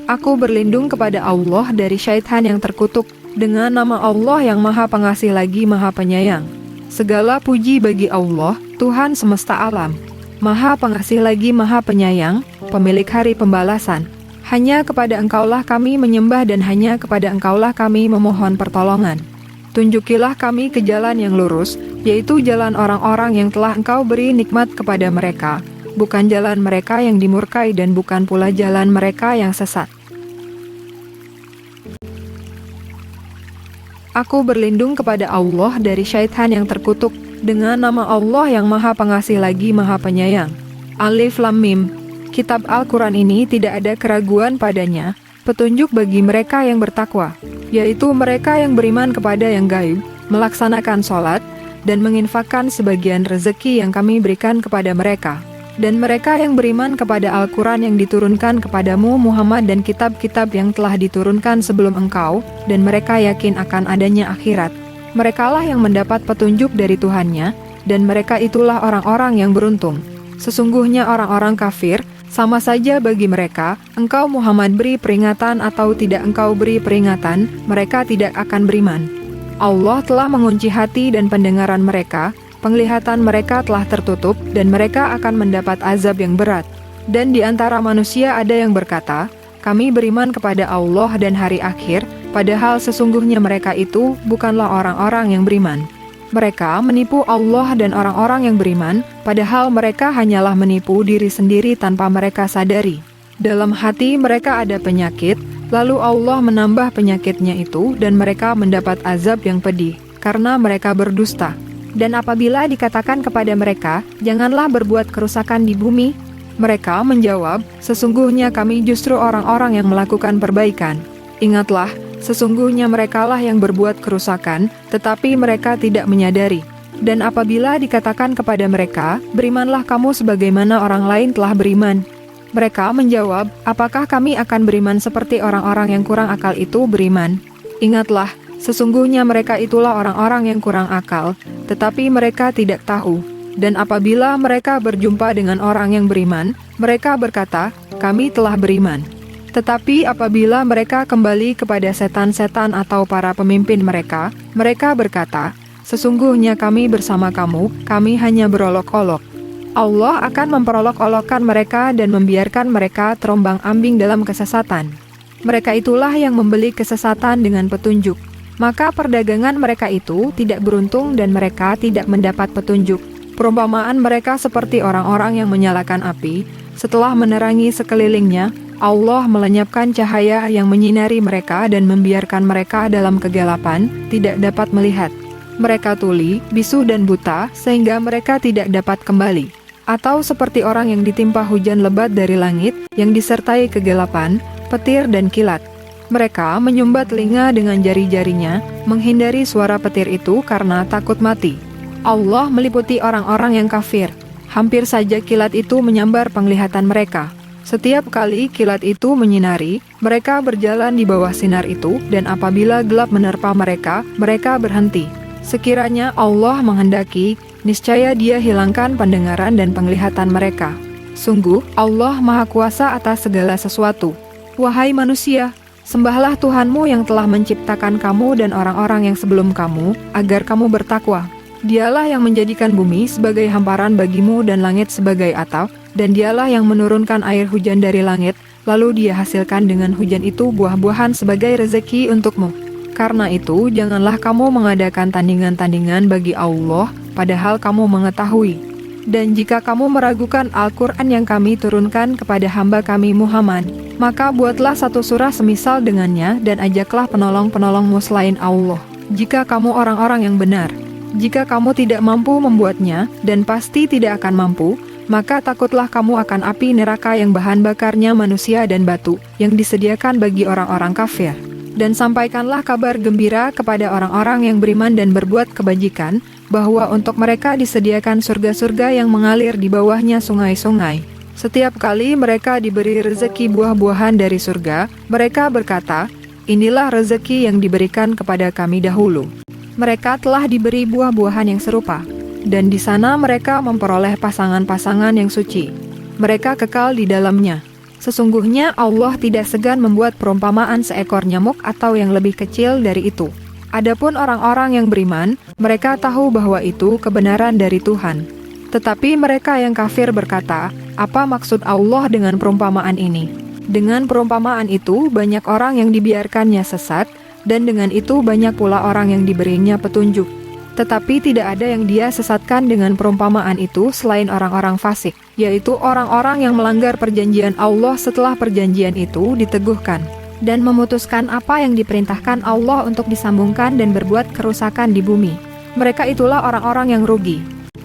Aku berlindung kepada Allah dari syaitan yang terkutuk, dengan nama Allah yang Maha Pengasih lagi Maha Penyayang. Segala puji bagi Allah, Tuhan semesta alam. Maha Pengasih lagi Maha Penyayang, pemilik hari pembalasan. Hanya kepada Engkaulah kami menyembah dan hanya kepada Engkaulah kami memohon pertolongan. Tunjukilah kami ke jalan yang lurus, yaitu jalan orang-orang yang telah Engkau beri nikmat kepada mereka, bukan jalan mereka yang dimurkai dan bukan pula jalan mereka yang sesat. Aku berlindung kepada Allah dari syaitan yang terkutuk, dengan nama Allah yang Maha Pengasih lagi Maha Penyayang. Alif Lam Mim. Kitab Al-Quran ini tidak ada keraguan padanya, petunjuk bagi mereka yang bertakwa, yaitu mereka yang beriman kepada yang gaib, melaksanakan sholat, dan menginfakkan sebagian rezeki yang kami berikan kepada mereka. Dan mereka yang beriman kepada Al-Quran yang diturunkan kepadamu Muhammad dan kitab-kitab yang telah diturunkan sebelum engkau, dan mereka yakin akan adanya akhirat. Merekalah yang mendapat petunjuk dari Tuhannya, dan mereka itulah orang-orang yang beruntung. Sesungguhnya orang-orang kafir, sama saja bagi mereka, engkau Muhammad beri peringatan atau tidak engkau beri peringatan, mereka tidak akan beriman. Allah telah mengunci hati dan pendengaran mereka, penglihatan mereka telah tertutup, dan mereka akan mendapat azab yang berat. Dan di antara manusia ada yang berkata, kami beriman kepada Allah dan hari akhir, padahal sesungguhnya mereka itu bukanlah orang-orang yang beriman. Mereka menipu Allah dan orang-orang yang beriman, padahal mereka hanyalah menipu diri sendiri tanpa mereka sadari. Dalam hati mereka ada penyakit, lalu Allah menambah penyakitnya itu dan mereka mendapat azab yang pedih, karena mereka berdusta. Dan apabila dikatakan kepada mereka, janganlah berbuat kerusakan di bumi, mereka menjawab, sesungguhnya kami justru orang-orang yang melakukan perbaikan. Ingatlah, sesungguhnya merekalah yang berbuat kerusakan, tetapi mereka tidak menyadari. Dan apabila dikatakan kepada mereka, berimanlah kamu sebagaimana orang lain telah beriman. Mereka menjawab, apakah kami akan beriman seperti orang-orang yang kurang akal itu beriman? Ingatlah, sesungguhnya mereka itulah orang-orang yang kurang akal, tetapi mereka tidak tahu. Dan apabila mereka berjumpa dengan orang yang beriman, mereka berkata, kami telah beriman. Tetapi apabila mereka kembali kepada setan-setan atau para pemimpin mereka, mereka berkata, sesungguhnya kami bersama kamu, kami hanya berolok-olok. Allah akan memperolok-olokkan mereka dan membiarkan mereka terombang-ambing dalam kesesatan. Mereka itulah yang membeli kesesatan dengan petunjuk. Maka perdagangan mereka itu tidak beruntung dan mereka tidak mendapat petunjuk. Perumpamaan mereka seperti orang-orang yang menyalakan api, setelah menerangi sekelilingnya, Allah melenyapkan cahaya yang menyinari mereka dan membiarkan mereka dalam kegelapan, tidak dapat melihat. Mereka tuli, bisu dan buta, sehingga mereka tidak dapat kembali. Atau seperti orang yang ditimpa hujan lebat dari langit, yang disertai kegelapan, petir dan kilat. Mereka menyumbat telinga dengan jari-jarinya, menghindari suara petir itu karena takut mati. Allah meliputi orang-orang yang kafir. Hampir saja kilat itu menyambar penglihatan mereka. Setiap kali kilat itu menyinari, mereka berjalan di bawah sinar itu, dan apabila gelap menerpa mereka, mereka berhenti. Sekiranya Allah menghendaki, niscaya Dia hilangkan pendengaran dan penglihatan mereka. Sungguh, Allah Maha Kuasa atas segala sesuatu. Wahai manusia, sembahlah Tuhanmu yang telah menciptakan kamu dan orang-orang yang sebelum kamu, agar kamu bertakwa. Dialah yang menjadikan bumi sebagai hamparan bagimu dan langit sebagai atap, dan Dialah yang menurunkan air hujan dari langit, lalu Dia hasilkan dengan hujan itu buah-buahan sebagai rezeki untukmu. Karena itu, janganlah kamu mengadakan tandingan-tandingan bagi Allah, padahal kamu mengetahui. Dan jika kamu meragukan Al-Quran yang kami turunkan kepada hamba kami Muhammad, maka buatlah satu surah semisal dengannya dan ajaklah penolong-penolongmu selain Allah, jika kamu orang-orang yang benar. Jika kamu tidak mampu membuatnya, dan pasti tidak akan mampu, maka takutlah kamu akan api neraka yang bahan bakarnya manusia dan batu, yang disediakan bagi orang-orang kafir. Dan sampaikanlah kabar gembira kepada orang-orang yang beriman dan berbuat kebajikan, bahwa untuk mereka disediakan surga-surga yang mengalir di bawahnya sungai-sungai. Setiap kali mereka diberi rezeki buah-buahan dari surga, mereka berkata, inilah rezeki yang diberikan kepada kami dahulu. Mereka telah diberi buah-buahan yang serupa, dan di sana mereka memperoleh pasangan-pasangan yang suci. Mereka kekal di dalamnya. Sesungguhnya Allah tidak segan membuat perumpamaan seekor nyamuk atau yang lebih kecil dari itu. Adapun orang-orang yang beriman, mereka tahu bahwa itu kebenaran dari Tuhan. Tetapi mereka yang kafir berkata, apa maksud Allah dengan perumpamaan ini? Dengan perumpamaan itu, banyak orang yang dibiarkannya sesat, dan dengan itu banyak pula orang yang diberinya petunjuk. Tetapi tidak ada yang dia sesatkan dengan perumpamaan itu selain orang-orang fasik, yaitu orang-orang yang melanggar perjanjian Allah setelah perjanjian itu diteguhkan, dan memutuskan apa yang diperintahkan Allah untuk disambungkan dan berbuat kerusakan di bumi. Mereka itulah orang-orang yang rugi.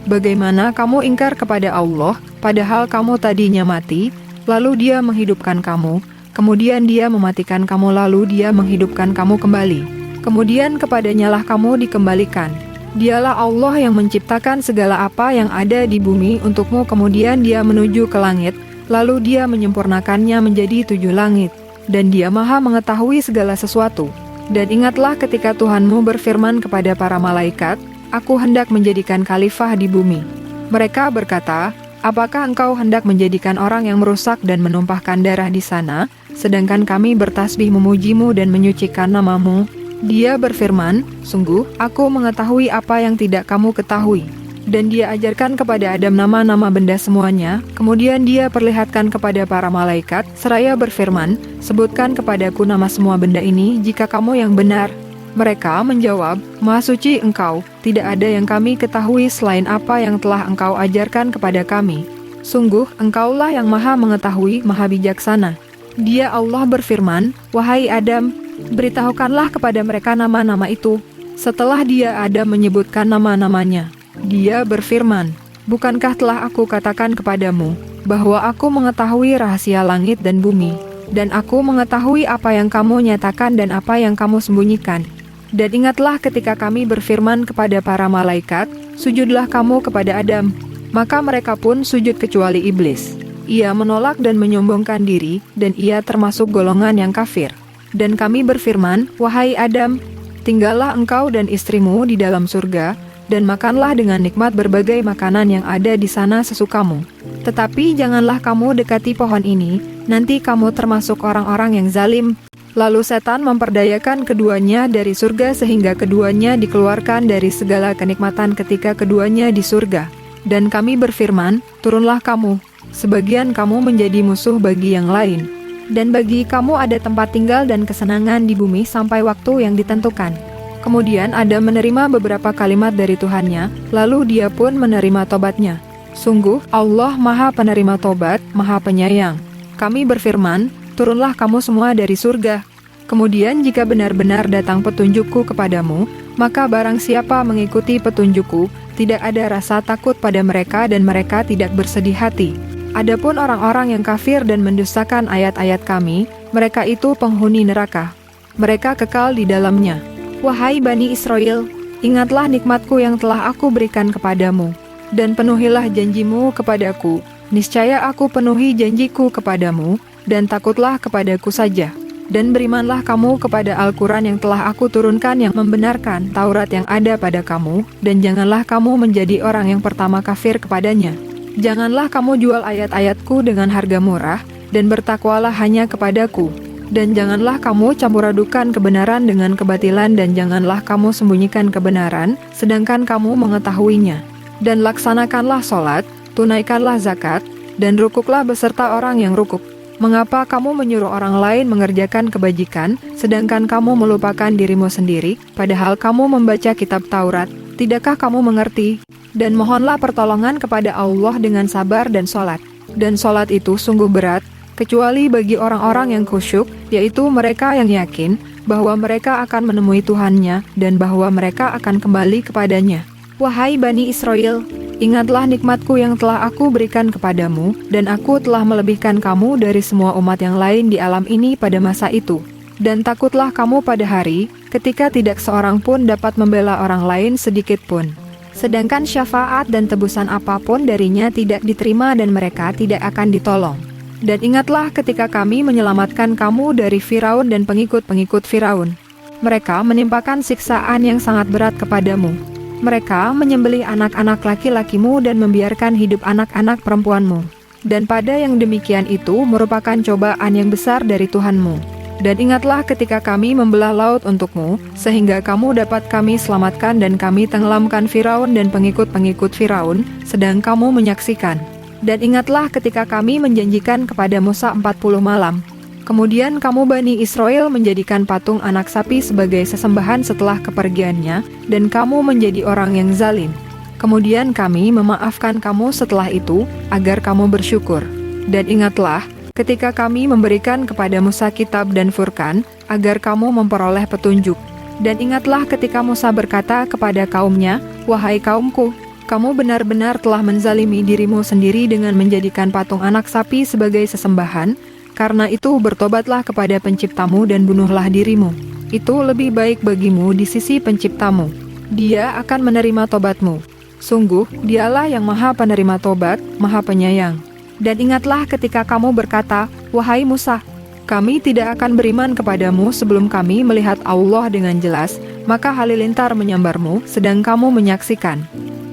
Bagaimana kamu ingkar kepada Allah, padahal kamu tadinya mati, lalu Dia menghidupkan kamu, kemudian Dia mematikan kamu, lalu Dia menghidupkan kamu kembali. Kemudian kepadanya-lah kamu dikembalikan. Dialah Allah yang menciptakan segala apa yang ada di bumi untukmu, kemudian Dia menuju ke langit, lalu Dia menyempurnakannya menjadi 7 langit, dan Dia maha mengetahui segala sesuatu. Dan ingatlah ketika Tuhanmu berfirman kepada para malaikat, Aku hendak menjadikan khalifah di bumi. Mereka berkata, apakah engkau hendak menjadikan orang yang merusak dan menumpahkan darah di sana, sedangkan kami bertasbih memujimu dan menyucikan namamu? Dia berfirman, sungguh, aku mengetahui apa yang tidak kamu ketahui. Dan Dia ajarkan kepada Adam nama-nama benda semuanya, kemudian Dia perlihatkan kepada para malaikat, seraya berfirman, sebutkan kepadaku nama semua benda ini jika kamu yang benar. Mereka menjawab, Maha Suci Engkau, tidak ada yang kami ketahui selain apa yang telah Engkau ajarkan kepada kami. Sungguh, Engkaulah yang maha mengetahui, maha bijaksana. Dia Allah berfirman, wahai Adam, beritahukanlah kepada mereka nama-nama itu. Setelah Dia Adam menyebutkan nama-namanya, Dia berfirman, bukankah telah aku katakan kepadamu, bahwa aku mengetahui rahasia langit dan bumi, dan aku mengetahui apa yang kamu nyatakan dan apa yang kamu sembunyikan. Dan ingatlah ketika kami berfirman kepada para malaikat, sujudlah kamu kepada Adam. Maka mereka pun sujud kecuali iblis. Ia menolak dan menyombongkan diri, dan ia termasuk golongan yang kafir. Dan kami berfirman, wahai Adam, tinggallah engkau dan istrimu di dalam surga, dan makanlah dengan nikmat berbagai makanan yang ada di sana sesukamu. Tetapi janganlah kamu dekati pohon ini, nanti kamu termasuk orang-orang yang zalim. Lalu setan memperdayakan keduanya dari surga sehingga keduanya dikeluarkan dari segala kenikmatan ketika keduanya di surga. Dan kami berfirman, turunlah kamu, sebagian kamu menjadi musuh bagi yang lain. Dan bagi kamu ada tempat tinggal dan kesenangan di bumi sampai waktu yang ditentukan. Kemudian Adam menerima beberapa kalimat dari Tuhannya, lalu dia pun menerima tobatnya. Sungguh, Allah maha penerima tobat, maha penyayang. Kami berfirman, turunlah kamu semua dari surga. Kemudian jika benar-benar datang petunjukku kepadamu, maka barang siapa mengikuti petunjukku, tidak ada rasa takut pada mereka dan mereka tidak bersedih hati. Adapun orang-orang yang kafir dan mendustakan ayat-ayat kami, mereka itu penghuni neraka. Mereka kekal di dalamnya. Wahai Bani Israel, ingatlah nikmatku yang telah aku berikan kepadamu, dan penuhilah janjimu kepadaku. Niscaya aku penuhi janjiku kepadamu, dan takutlah kepadaku saja. Dan berimanlah kamu kepada Al-Quran yang telah aku turunkan yang membenarkan Taurat yang ada pada kamu, dan janganlah kamu menjadi orang yang pertama kafir kepadanya. Janganlah kamu jual ayat-ayatku dengan harga murah, dan bertakwalah hanya kepadaku. Dan janganlah kamu campur adukan kebenaran dengan kebatilan, dan janganlah kamu sembunyikan kebenaran, sedangkan kamu mengetahuinya. Dan laksanakanlah sholat, tunaikanlah zakat, dan rukuklah beserta orang yang rukuk. Mengapa kamu menyuruh orang lain mengerjakan kebajikan, sedangkan kamu melupakan dirimu sendiri, padahal kamu membaca kitab Taurat? Tidakkah kamu mengerti? Dan mohonlah pertolongan kepada Allah dengan sabar dan sholat. Dan sholat itu sungguh berat, kecuali bagi orang-orang yang khusyuk, yaitu mereka yang yakin bahwa mereka akan menemui Tuhannya, dan bahwa mereka akan kembali kepadanya. Wahai Bani Israel, ingatlah nikmatku yang telah aku berikan kepadamu, dan aku telah melebihkan kamu dari semua umat yang lain di alam ini pada masa itu. Dan takutlah kamu pada hari, ketika tidak seorang pun dapat membela orang lain sedikit pun. Sedangkan syafaat dan tebusan apapun darinya tidak diterima dan mereka tidak akan ditolong. Dan ingatlah ketika kami menyelamatkan kamu dari Firaun dan pengikut-pengikut Firaun. Mereka menimpakan siksaan yang sangat berat kepadamu. Mereka menyembelih anak-anak laki-lakimu dan membiarkan hidup anak-anak perempuanmu. Dan pada yang demikian itu merupakan cobaan yang besar dari Tuhanmu. Dan ingatlah ketika kami membelah laut untukmu, sehingga kamu dapat kami selamatkan dan kami tenggelamkan Firaun dan pengikut-pengikut Firaun, sedang kamu menyaksikan. Dan ingatlah ketika kami menjanjikan kepada Musa 40 malam. Kemudian kamu Bani Israel menjadikan patung anak sapi sebagai sesembahan setelah kepergiannya, dan kamu menjadi orang yang zalim. Kemudian kami memaafkan kamu setelah itu, agar kamu bersyukur. Dan ingatlah, ketika kami memberikan kepada Musa kitab dan Furqan, agar kamu memperoleh petunjuk. Dan ingatlah ketika Musa berkata kepada kaumnya, "Wahai kaumku, kamu benar-benar telah menzalimi dirimu sendiri dengan menjadikan patung anak sapi sebagai sesembahan, karena itu bertobatlah kepada penciptamu dan bunuhlah dirimu. Itu lebih baik bagimu di sisi penciptamu. Dia akan menerima tobatmu. Sungguh, dialah yang maha penerima tobat, maha penyayang." Dan ingatlah ketika kamu berkata, "Wahai Musa, kami tidak akan beriman kepadamu sebelum kami melihat Allah dengan jelas," maka halilintar menyambarmu, sedang kamu menyaksikan.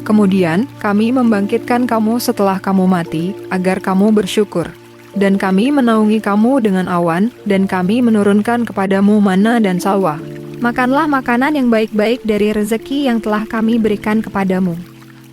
Kemudian, kami membangkitkan kamu setelah kamu mati, agar kamu bersyukur. Dan kami menaungi kamu dengan awan, dan kami menurunkan kepadamu mana dan salwa. Makanlah makanan yang baik-baik dari rezeki yang telah kami berikan kepadamu.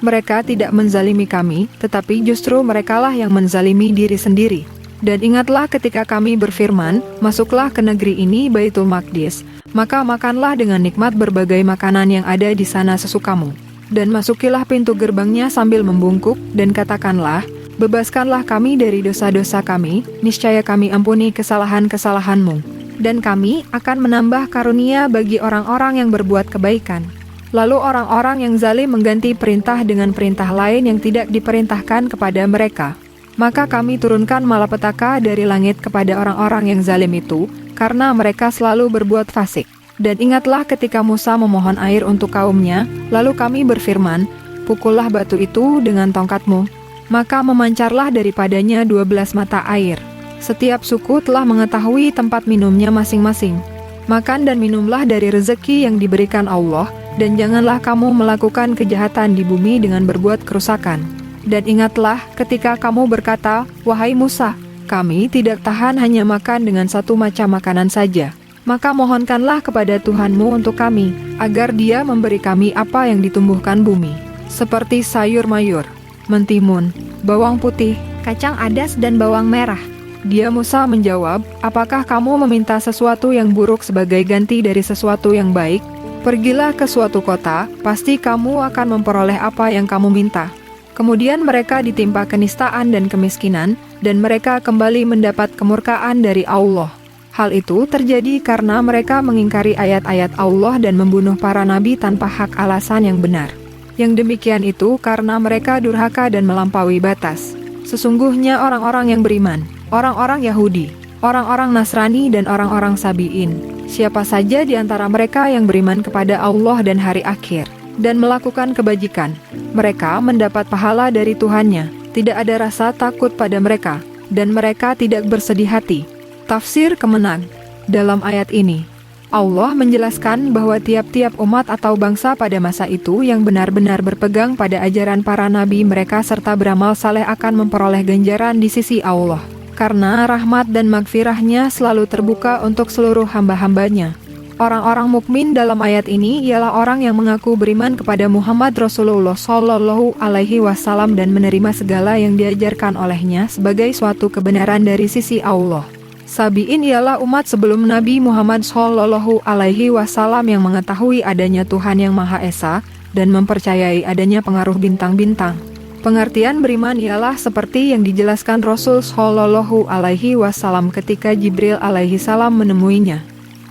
Mereka tidak menzalimi kami, tetapi justru merekalah yang menzalimi diri sendiri. Dan ingatlah ketika kami berfirman, "Masuklah ke negeri ini Baitul Maqdis, maka makanlah dengan nikmat berbagai makanan yang ada di sana sesukamu. Dan masukilah pintu gerbangnya sambil membungkuk, dan katakanlah, bebaskanlah kami dari dosa-dosa kami, niscaya kami ampuni kesalahan-kesalahanmu. Dan kami akan menambah karunia bagi orang-orang yang berbuat kebaikan." Lalu orang-orang yang zalim mengganti perintah dengan perintah lain yang tidak diperintahkan kepada mereka. Maka kami turunkan malapetaka dari langit kepada orang-orang yang zalim itu, karena mereka selalu berbuat fasik. Dan ingatlah ketika Musa memohon air untuk kaumnya, lalu kami berfirman, "Pukullah batu itu dengan tongkatmu." Maka memancarlah daripadanya 12 mata air. Setiap suku telah mengetahui tempat minumnya masing-masing. Makan dan minumlah dari rezeki yang diberikan Allah, dan janganlah kamu melakukan kejahatan di bumi dengan berbuat kerusakan. Dan ingatlah ketika kamu berkata, "Wahai Musa, kami tidak tahan hanya makan dengan satu macam makanan saja. Maka mohonkanlah kepada Tuhanmu untuk kami, agar Dia memberi kami apa yang ditumbuhkan bumi, seperti sayur mayur, mentimun, bawang putih, kacang adas dan bawang merah." Dia Musa menjawab, "Apakah kamu meminta sesuatu yang buruk sebagai ganti dari sesuatu yang baik? Pergilah ke suatu kota, pasti kamu akan memperoleh apa yang kamu minta." Kemudian mereka ditimpa kenistaan dan kemiskinan, dan mereka kembali mendapat kemurkaan dari Allah. Hal itu terjadi karena mereka mengingkari ayat-ayat Allah dan membunuh para nabi tanpa hak alasan yang benar. Yang demikian itu karena mereka durhaka dan melampaui batas. Sesungguhnya orang-orang yang beriman, orang-orang Yahudi, orang-orang Nasrani dan orang-orang Sabi'in, siapa saja di antara mereka yang beriman kepada Allah dan hari akhir, dan melakukan kebajikan, mereka mendapat pahala dari Tuhannya. Tidak ada rasa takut pada mereka, dan mereka tidak bersedih hati. Tafsir Kemenang. Dalam ayat ini, Allah menjelaskan bahwa tiap-tiap umat atau bangsa pada masa itu yang benar-benar berpegang pada ajaran para nabi mereka serta beramal saleh akan memperoleh ganjaran di sisi Allah. Karena rahmat dan magfirahnya selalu terbuka untuk seluruh hamba-hambanya. Orang-orang mukmin dalam ayat ini ialah orang yang mengaku beriman kepada Muhammad Rasulullah Shallallahu Alaihi Wasallam dan menerima segala yang diajarkan olehnya sebagai suatu kebenaran dari sisi Allah. Sabi'in ialah umat sebelum Nabi Muhammad Shallallahu Alaihi Wasallam yang mengetahui adanya Tuhan yang Maha Esa dan mempercayai adanya pengaruh bintang-bintang. Pengertian beriman ialah seperti yang dijelaskan Rasul Shallallahu Alaihi Wasallam ketika Jibril alaihi salam menemuinya.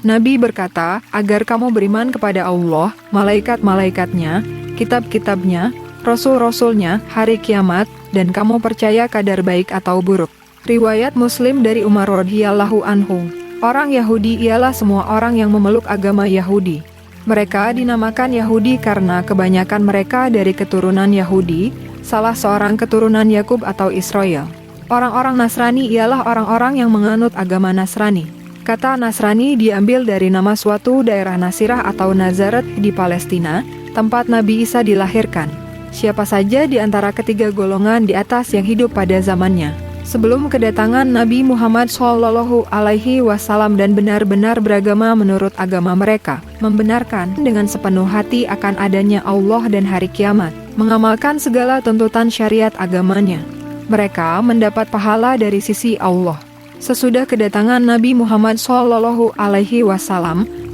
Nabi berkata, agar kamu beriman kepada Allah, malaikat-malaikatnya, kitab-kitabnya, rasul-rasulnya, hari kiamat, dan kamu percaya kadar baik atau buruk. Riwayat Muslim dari Umar radhiyallahu anhu. Orang Yahudi ialah semua orang yang memeluk agama Yahudi. Mereka dinamakan Yahudi karena kebanyakan mereka dari keturunan Yahudi, salah seorang keturunan Yakub atau Israel. Orang-orang Nasrani ialah orang-orang yang menganut agama Nasrani. Kata Nasrani diambil dari nama suatu daerah Nasirah atau Nazaret di Palestina, tempat Nabi Isa dilahirkan. siapa saja di antara ketiga golongan di atas yang hidup pada zamannya, sebelum kedatangan Nabi Muhammad SAW dan benar-benar beragama menurut agama mereka, membenarkan dengan sepenuh hati akan adanya Allah dan hari kiamat, mengamalkan segala tuntutan syariat agamanya. Mereka mendapat pahala dari sisi Allah. Sesudah kedatangan Nabi Muhammad SAW,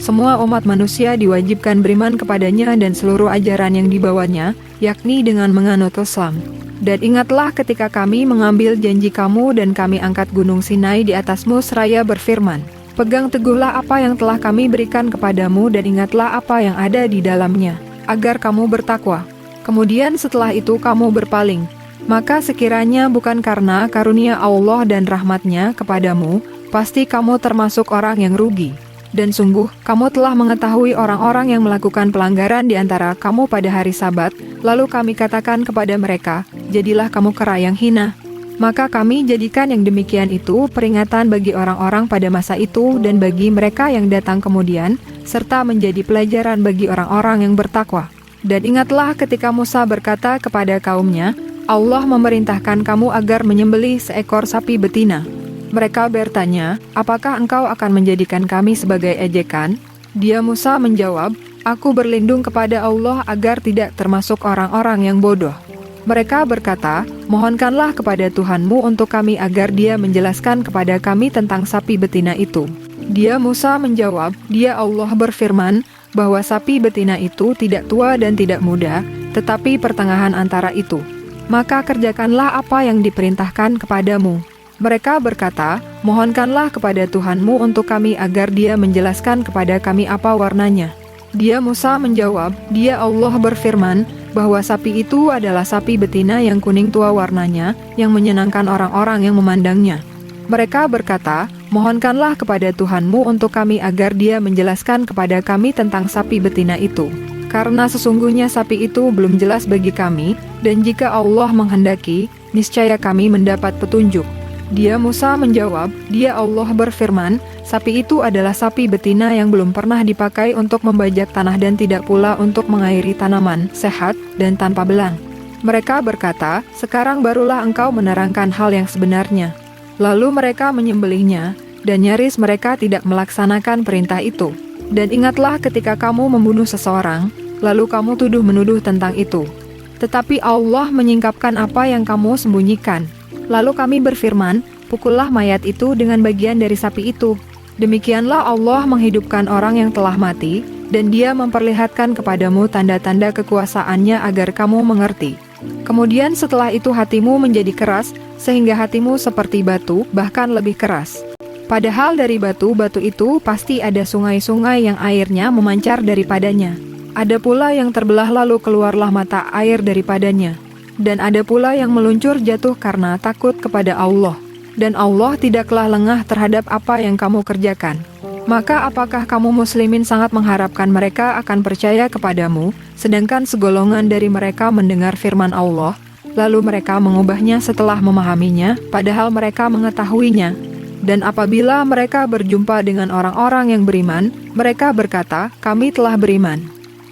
semua umat manusia diwajibkan beriman kepadanya dan seluruh ajaran yang dibawanya, yakni dengan menganut Islam. Dan ingatlah ketika kami mengambil janji kamu dan kami angkat gunung Sinai di atasmu seraya berfirman, pegang teguhlah apa yang telah kami berikan kepadamu dan ingatlah apa yang ada di dalamnya, agar kamu bertakwa. Kemudian setelah itu kamu berpaling. Maka sekiranya bukan karena karunia Allah dan rahmatnya kepadamu, pasti kamu termasuk orang yang rugi. Dan sungguh, kamu telah mengetahui orang-orang yang melakukan pelanggaran di antara kamu pada hari Sabat, lalu kami katakan kepada mereka, jadilah kamu kera yang hina. Maka kami jadikan yang demikian itu peringatan bagi orang-orang pada masa itu dan bagi mereka yang datang kemudian, serta menjadi pelajaran bagi orang-orang yang bertakwa. Dan ingatlah ketika Musa berkata kepada kaumnya, Allah memerintahkan kamu agar menyembelih seekor sapi betina. Mereka bertanya, apakah engkau akan menjadikan kami sebagai ejekan? Dia Musa menjawab, aku berlindung kepada Allah agar tidak termasuk orang-orang yang bodoh. Mereka berkata, mohonkanlah kepada Tuhanmu untuk kami agar dia menjelaskan kepada kami tentang sapi betina itu. Dia Musa menjawab, dia Allah berfirman, bahwa sapi betina itu tidak tua dan tidak muda, tetapi pertengahan antara itu. Maka kerjakanlah apa yang diperintahkan kepadamu. Mereka berkata, mohonkanlah kepada Tuhanmu untuk kami agar dia menjelaskan kepada kami apa warnanya. Dia Musa menjawab, dia Allah berfirman, bahwa sapi itu adalah sapi betina yang kuning tua warnanya, yang menyenangkan orang-orang yang memandangnya. Mereka berkata, mohonkanlah kepada Tuhanmu untuk kami agar dia menjelaskan kepada kami tentang sapi betina itu. Karena sesungguhnya sapi itu belum jelas bagi kami, dan jika Allah menghendaki, niscaya kami mendapat petunjuk. Dia Musa menjawab, dia Allah berfirman, sapi itu adalah sapi betina yang belum pernah dipakai untuk membajak tanah dan tidak pula untuk mengairi tanaman, sehat, dan tanpa belang. Mereka berkata, sekarang barulah engkau menerangkan hal yang sebenarnya. Lalu mereka menyembelihnya, dan nyaris mereka tidak melaksanakan perintah itu. Dan ingatlah ketika kamu membunuh seseorang, lalu kamu tuduh-menuduh tentang itu. Tetapi Allah menyingkapkan apa yang kamu sembunyikan. Lalu kami berfirman, pukullah mayat itu dengan bagian dari sapi itu. Demikianlah Allah menghidupkan orang yang telah mati, dan dia memperlihatkan kepadamu tanda-tanda kekuasaannya agar kamu mengerti. Kemudian setelah itu hatimu menjadi keras, sehingga hatimu seperti batu, bahkan lebih keras. Padahal dari batu-batu itu pasti ada sungai-sungai yang airnya memancar daripadanya. Ada pula yang terbelah lalu keluarlah mata air daripadanya. Dan ada pula yang meluncur jatuh karena takut kepada Allah. Dan Allah tidaklah lengah terhadap apa yang kamu kerjakan. Maka apakah kamu muslimin sangat mengharapkan mereka akan percaya kepadamu, sedangkan segolongan dari mereka mendengar firman Allah, lalu mereka mengubahnya setelah memahaminya, padahal mereka mengetahuinya. Dan apabila mereka berjumpa dengan orang-orang yang beriman, mereka berkata, kami telah beriman.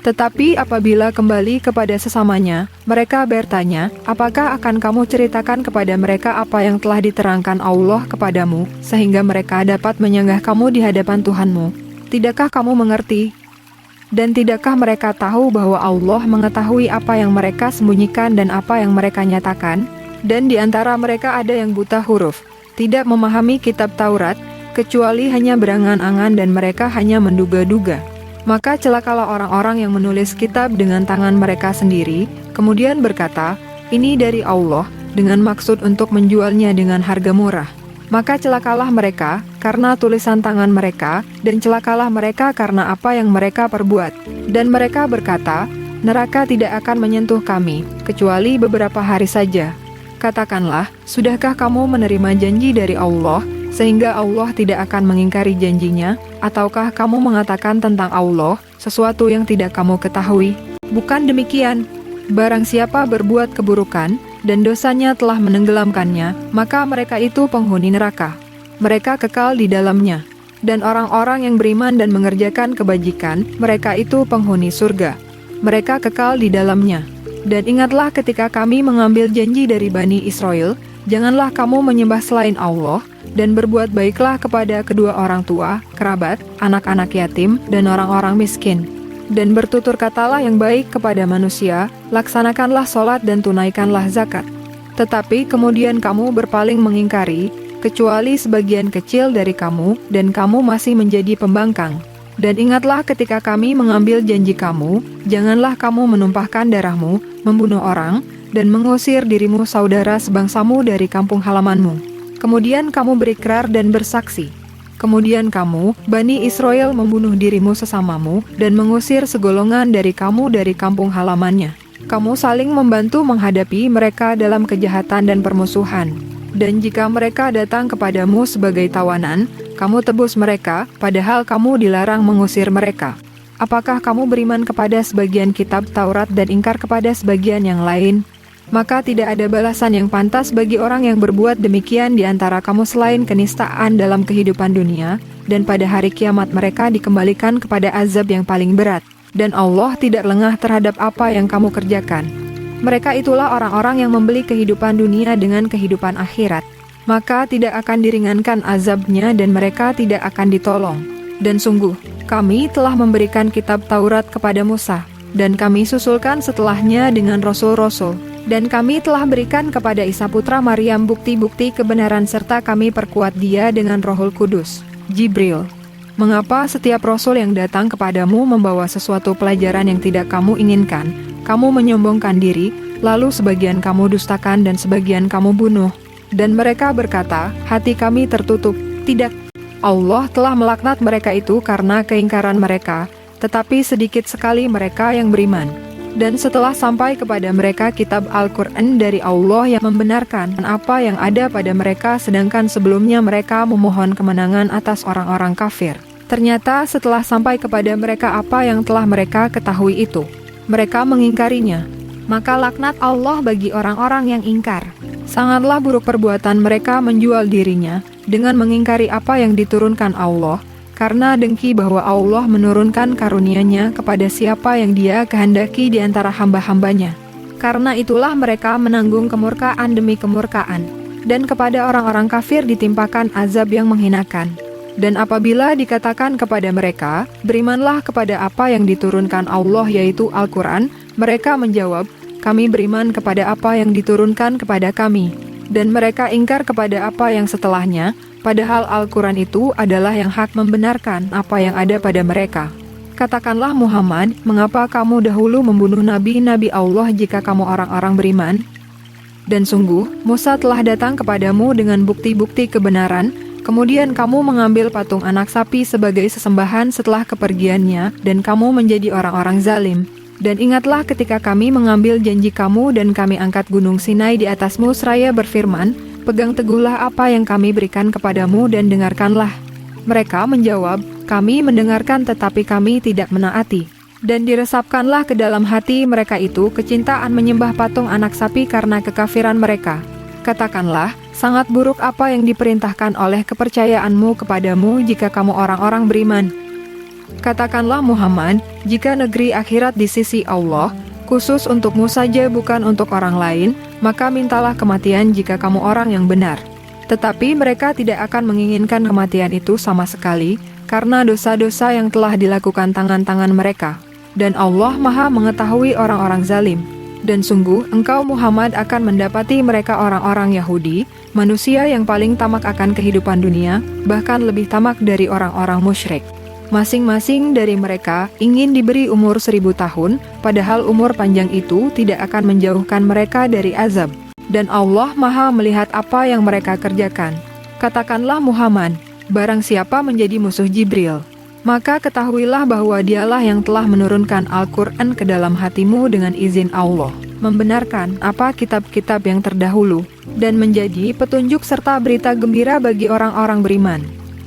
Tetapi apabila kembali kepada sesamanya, mereka bertanya, apakah akan kamu ceritakan kepada mereka apa yang telah diterangkan Allah kepadamu, sehingga mereka dapat menyanggah kamu di hadapan Tuhanmu? Tidakkah kamu mengerti? Dan tidakkah mereka tahu bahwa Allah mengetahui apa yang mereka sembunyikan dan apa yang mereka nyatakan? Dan di antara mereka ada yang buta huruf, tidak memahami kitab Taurat, kecuali hanya berangan-angan dan mereka hanya menduga-duga. Maka celakalah orang-orang yang menulis kitab dengan tangan mereka sendiri, kemudian berkata, ini dari Allah, dengan maksud untuk menjualnya dengan harga murah. Maka celakalah mereka, karena tulisan tangan mereka, dan celakalah mereka karena apa yang mereka perbuat. Dan mereka berkata, neraka tidak akan menyentuh kami, kecuali beberapa hari saja. Katakanlah, sudahkah kamu menerima janji dari Allah, sehingga Allah tidak akan mengingkari janjinya, ataukah kamu mengatakan tentang Allah, sesuatu yang tidak kamu ketahui? Bukan demikian. Barang siapa berbuat keburukan, dan dosanya telah menenggelamkannya, maka mereka itu penghuni neraka. Mereka kekal di dalamnya. Dan orang-orang yang beriman dan mengerjakan kebajikan, mereka itu penghuni surga. Mereka kekal di dalamnya. Dan ingatlah ketika kami mengambil janji dari Bani Israel, janganlah kamu menyembah selain Allah, dan berbuat baiklah kepada kedua orang tua, kerabat, anak-anak yatim, dan orang-orang miskin. Dan bertutur katalah yang baik kepada manusia, laksanakanlah sholat dan tunaikanlah zakat. Tetapi kemudian kamu berpaling mengingkari, kecuali sebagian kecil dari kamu, dan kamu masih menjadi pembangkang. Dan ingatlah ketika kami mengambil janji kamu, janganlah kamu menumpahkan darahmu, membunuh orang, dan mengusir dirimu saudara sebangsamu dari kampung halamanmu. Kemudian kamu berikrar dan bersaksi. Kemudian kamu, Bani Israel, membunuh dirimu sesamamu, dan mengusir segolongan dari kamu dari kampung halamannya. Kamu saling membantu menghadapi mereka dalam kejahatan dan permusuhan. Dan jika mereka datang kepadamu sebagai tawanan, kamu tebus mereka, padahal kamu dilarang mengusir mereka. Apakah kamu beriman kepada sebagian kitab Taurat dan ingkar kepada sebagian yang lain? Maka tidak ada balasan yang pantas bagi orang yang berbuat demikian di antara kamu selain kenistaan dalam kehidupan dunia, dan pada hari kiamat mereka dikembalikan kepada azab yang paling berat. Dan Allah tidak lengah terhadap apa yang kamu kerjakan. Mereka itulah orang-orang yang membeli kehidupan dunia dengan kehidupan akhirat. Maka tidak akan diringankan azabnya dan mereka tidak akan ditolong. Dan sungguh, kami telah memberikan kitab Taurat kepada Musa, dan kami susulkan setelahnya dengan rasul-rasul. Dan kami telah berikan kepada Isa putra Maryam bukti-bukti kebenaran serta kami perkuat dia dengan Rohul Kudus, Jibril. Mengapa setiap rasul yang datang kepadamu membawa sesuatu pelajaran yang tidak kamu inginkan, kamu menyombongkan diri, lalu sebagian kamu dustakan dan sebagian kamu bunuh? Dan mereka berkata, hati kami tertutup. Tidak, Allah telah melaknat mereka itu karena keingkaran mereka, tetapi sedikit sekali mereka yang beriman. Dan setelah sampai kepada mereka kitab Al-Quran dari Allah yang membenarkan apa yang ada pada mereka, sedangkan sebelumnya mereka memohon kemenangan atas orang-orang kafir. Ternyata setelah sampai kepada mereka apa yang telah mereka ketahui itu, mereka mengingkarinya. Maka laknat Allah bagi orang-orang yang ingkar. Sangatlah buruk perbuatan mereka menjual dirinya dengan mengingkari apa yang diturunkan Allah, karena dengki bahwa Allah menurunkan karunia-Nya kepada siapa yang Dia kehendaki di antara hamba-hambanya. Karena itulah mereka menanggung kemurkaan demi kemurkaan, dan kepada orang-orang kafir ditimpakan azab yang menghinakan. Dan apabila dikatakan kepada mereka, berimanlah kepada apa yang diturunkan Allah yaitu Al-Quran, mereka menjawab, kami beriman kepada apa yang diturunkan kepada kami. Dan mereka ingkar kepada apa yang setelahnya, padahal Al-Quran itu adalah yang hak membenarkan apa yang ada pada mereka. Katakanlah Muhammad, mengapa kamu dahulu membunuh nabi-nabi Allah jika kamu orang-orang beriman? Dan sungguh, Musa telah datang kepadamu dengan bukti-bukti kebenaran, kemudian kamu mengambil patung anak sapi sebagai sesembahan setelah kepergiannya, dan kamu menjadi orang-orang zalim. Dan ingatlah ketika kami mengambil janji kamu dan kami angkat gunung Sinai di atasmu seraya berfirman, pegang teguhlah apa yang kami berikan kepadamu dan dengarkanlah. Mereka menjawab, kami mendengarkan tetapi kami tidak menaati. Dan diresapkanlah ke dalam hati mereka itu kecintaan menyembah patung anak sapi karena kekafiran mereka. Katakanlah, sangat buruk apa yang diperintahkan oleh kepercayaanmu kepadamu jika kamu orang-orang beriman. Katakanlah Muhammad, jika negeri akhirat di sisi Allah, khusus untukmu saja bukan untuk orang lain, maka mintalah kematian jika kamu orang yang benar. Tetapi mereka tidak akan menginginkan kematian itu sama sekali, karena dosa-dosa yang telah dilakukan tangan-tangan mereka. Dan Allah Maha mengetahui orang-orang zalim. Dan sungguh, engkau Muhammad akan mendapati mereka orang-orang Yahudi, manusia yang paling tamak akan kehidupan dunia, bahkan lebih tamak dari orang-orang musyrik. Masing-masing dari mereka ingin diberi umur 1000 tahun, padahal umur panjang itu tidak akan menjauhkan mereka dari azab. Dan Allah Maha melihat apa yang mereka kerjakan. Katakanlah Muhammad, barang siapa menjadi musuh Jibril, maka ketahuilah bahwa dialah yang telah menurunkan Al-Quran ke dalam hatimu dengan izin Allah, membenarkan apa kitab-kitab yang terdahulu, dan menjadi petunjuk serta berita gembira bagi orang-orang beriman.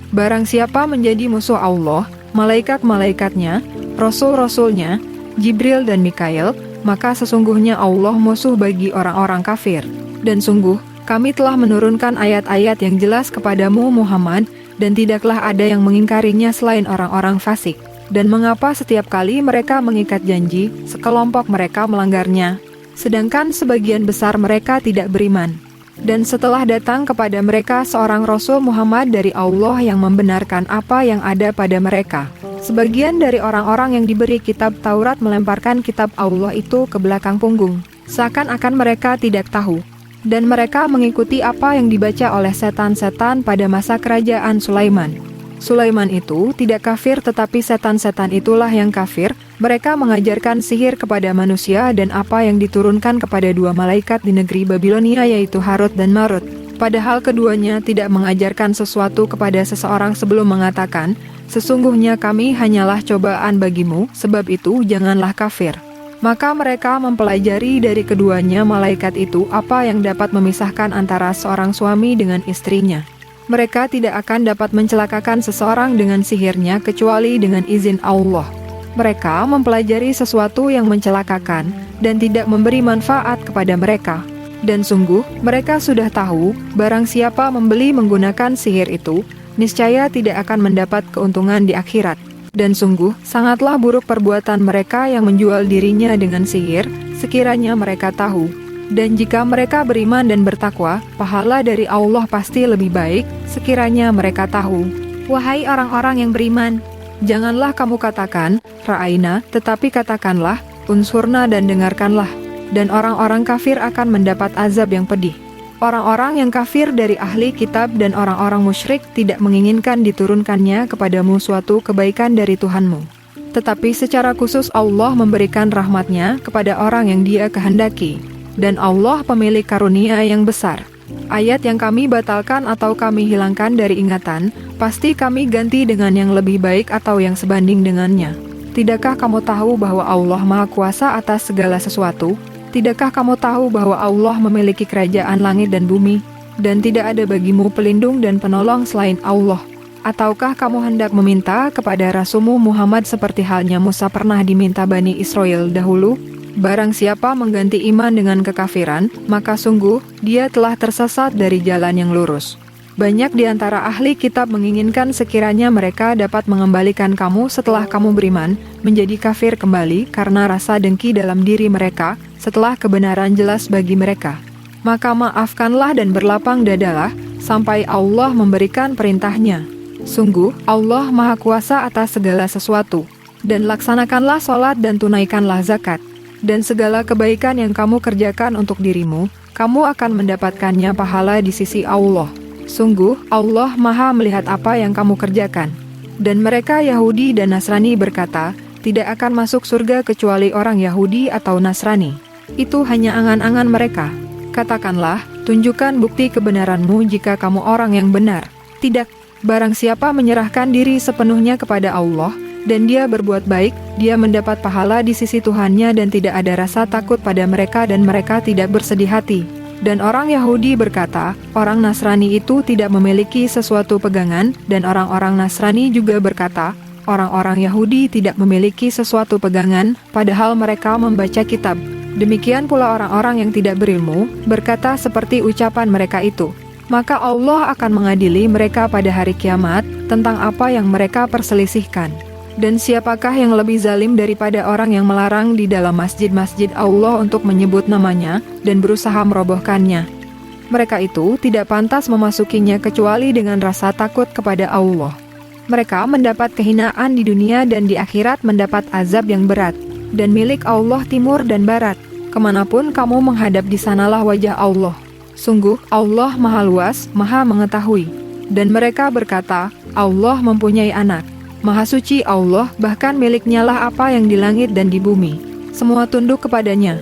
Barang siapa menjadi musuh Allah, malaikat-malaikatnya, rasul-rasulnya, Jibril dan Mikail, maka sesungguhnya Allah musuh bagi orang-orang kafir. Dan sungguh, kami telah menurunkan ayat-ayat yang jelas kepadamu Muhammad, dan tidaklah ada yang mengingkarinya selain orang-orang fasik. Dan mengapa setiap kali mereka mengikat janji, sekelompok mereka melanggarnya? sedangkan sebagian besar mereka tidak beriman. Dan setelah datang kepada mereka seorang Rasul Muhammad dari Allah yang membenarkan apa yang ada pada mereka, sebagian dari orang-orang yang diberi kitab Taurat melemparkan kitab Allah itu ke belakang punggung, seakan-akan mereka tidak tahu. Dan mereka mengikuti apa yang dibaca oleh setan-setan pada masa kerajaan Sulaiman. Sulaiman itu tidak kafir, tetapi setan-setan itulah yang kafir. Mereka mengajarkan sihir kepada manusia dan apa yang diturunkan kepada dua malaikat di negeri Babilonia, yaitu Harut dan Marut. Padahal keduanya tidak mengajarkan sesuatu kepada seseorang sebelum mengatakan, sesungguhnya kami hanyalah cobaan bagimu, sebab itu janganlah kafir. Maka mereka mempelajari dari keduanya malaikat itu apa yang dapat memisahkan antara seorang suami dengan istrinya. Mereka tidak akan dapat mencelakakan seseorang dengan sihirnya kecuali dengan izin Allah. Mereka mempelajari sesuatu yang mencelakakan dan tidak memberi manfaat kepada mereka. Dan sungguh, mereka sudah tahu, barang siapa membeli menggunakan sihir itu, niscaya tidak akan mendapat keuntungan di akhirat. Dan sungguh, sangatlah buruk perbuatan mereka yang menjual dirinya dengan sihir, sekiranya mereka tahu. Dan jika mereka beriman dan bertakwa, pahala dari Allah pasti lebih baik, sekiranya mereka tahu. Wahai orang-orang yang beriman, janganlah kamu katakan, Ra'aina, tetapi katakanlah, unsurna dan dengarkanlah. Dan orang-orang kafir akan mendapat azab yang pedih. Orang-orang yang kafir dari ahli kitab dan orang-orang musyrik tidak menginginkan diturunkannya kepadamu suatu kebaikan dari Tuhanmu. Tetapi secara khusus Allah memberikan rahmatnya kepada orang yang Dia kehendaki. Dan Allah pemilik karunia yang besar. Ayat yang kami batalkan atau kami hilangkan dari ingatan, pasti kami ganti dengan yang lebih baik atau yang sebanding dengannya. Tidakkah kamu tahu bahwa Allah Maha Kuasa atas segala sesuatu? Tidakkah kamu tahu bahwa Allah memiliki kerajaan langit dan bumi, dan tidak ada bagimu pelindung dan penolong selain Allah? Ataukah kamu hendak meminta kepada Rasulmu Muhammad seperti halnya Musa pernah diminta Bani Israel dahulu? Barang siapa mengganti iman dengan kekafiran, maka sungguh, dia telah tersesat dari jalan yang lurus. Banyak di antara ahli kitab menginginkan sekiranya mereka dapat mengembalikan kamu setelah kamu beriman, menjadi kafir kembali karena rasa dengki dalam diri mereka, setelah kebenaran jelas bagi mereka. Maka maafkanlah dan berlapang dadalah, sampai Allah memberikan perintahnya. Sungguh, Allah Maha Kuasa atas segala sesuatu. Dan laksanakanlah sholat dan tunaikanlah zakat. Dan segala kebaikan yang kamu kerjakan untuk dirimu, kamu akan mendapatkannya pahala di sisi Allah. Sungguh, Allah Maha melihat apa yang kamu kerjakan. Dan mereka Yahudi dan Nasrani berkata, tidak akan masuk surga kecuali orang Yahudi atau Nasrani. Itu hanya angan-angan mereka. Katakanlah, tunjukkan bukti kebenaranmu jika kamu orang yang benar. Tidak, barang siapa menyerahkan diri sepenuhnya kepada Allah, dan dia berbuat baik, dia mendapat pahala di sisi Tuhannya dan tidak ada rasa takut pada mereka dan mereka tidak bersedih hati. Dan orang Yahudi berkata, orang Nasrani itu tidak memiliki sesuatu pegangan, dan orang-orang Nasrani juga berkata, orang-orang Yahudi tidak memiliki sesuatu pegangan, padahal mereka membaca kitab. Demikian pula orang-orang yang tidak berilmu, berkata seperti ucapan mereka itu. Maka Allah akan mengadili mereka pada hari kiamat, tentang apa yang mereka perselisihkan. Dan siapakah yang lebih zalim daripada orang yang melarang di dalam masjid-masjid Allah untuk menyebut namanya dan berusaha merobohkannya? Mereka itu tidak pantas memasukinya kecuali dengan rasa takut kepada Allah. Mereka mendapat kehinaan di dunia dan di akhirat mendapat azab yang berat. Dan milik Allah timur dan barat. Kemanapun kamu menghadap di sanalah wajah Allah. Sungguh Allah Maha Luas, Maha Mengetahui. Dan mereka berkata, Allah mempunyai anak. Maha suci Allah, bahkan miliknya lah apa yang di langit dan di bumi. Semua tunduk kepadanya.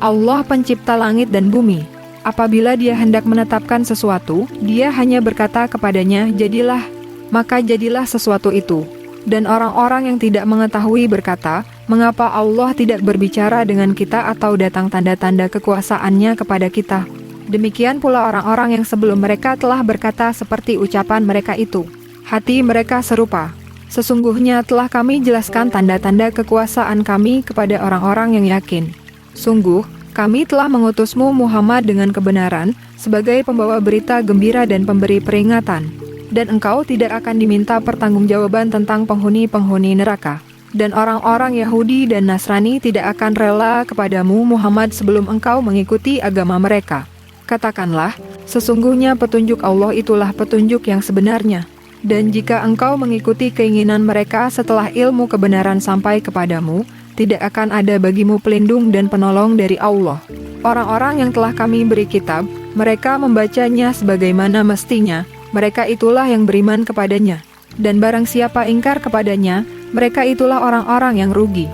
Allah pencipta langit dan bumi. Apabila dia hendak menetapkan sesuatu, dia hanya berkata kepadanya, jadilah. Maka jadilah sesuatu itu. Dan orang-orang yang tidak mengetahui berkata, mengapa Allah tidak berbicara dengan kita atau datang tanda-tanda kekuasaannya kepada kita? Demikian pula orang-orang yang sebelum mereka telah berkata seperti ucapan mereka itu. Hati mereka serupa. Sesungguhnya telah kami jelaskan tanda-tanda kekuasaan kami kepada orang-orang yang yakin. Sungguh, kami telah mengutusmu Muhammad dengan kebenaran, sebagai pembawa berita gembira dan pemberi peringatan. Dan engkau tidak akan diminta pertanggungjawaban tentang penghuni-penghuni neraka. Dan orang-orang Yahudi dan Nasrani tidak akan rela kepadamu Muhammad sebelum engkau mengikuti agama mereka. Katakanlah, sesungguhnya petunjuk Allah itulah petunjuk yang sebenarnya. Dan jika engkau mengikuti keinginan mereka setelah ilmu kebenaran sampai kepadamu, tidak akan ada bagimu pelindung dan penolong dari Allah. Orang-orang yang telah kami beri kitab, mereka membacanya sebagaimana mestinya, mereka itulah yang beriman kepadanya. Dan barang siapa ingkar kepadanya, mereka itulah orang-orang yang rugi.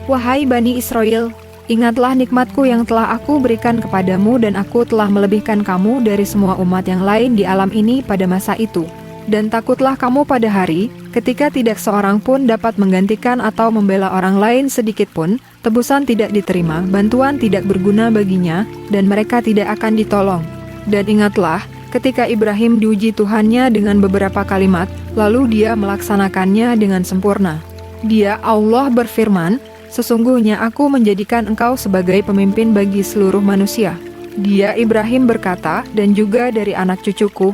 Wahai Bani Israel, ingatlah nikmatku yang telah aku berikan kepadamu dan aku telah melebihkan kamu dari semua umat yang lain di alam ini pada masa itu. Dan takutlah kamu pada hari, ketika tidak seorang pun dapat menggantikan atau membela orang lain sedikit pun, tebusan tidak diterima, bantuan tidak berguna baginya, dan mereka tidak akan ditolong. Dan ingatlah, ketika Ibrahim diuji Tuhannya dengan beberapa kalimat, lalu dia melaksanakannya dengan sempurna. Dia, Allah berfirman, sesungguhnya aku menjadikan engkau sebagai pemimpin bagi seluruh manusia. Dia, Ibrahim berkata, dan juga dari anak cucuku.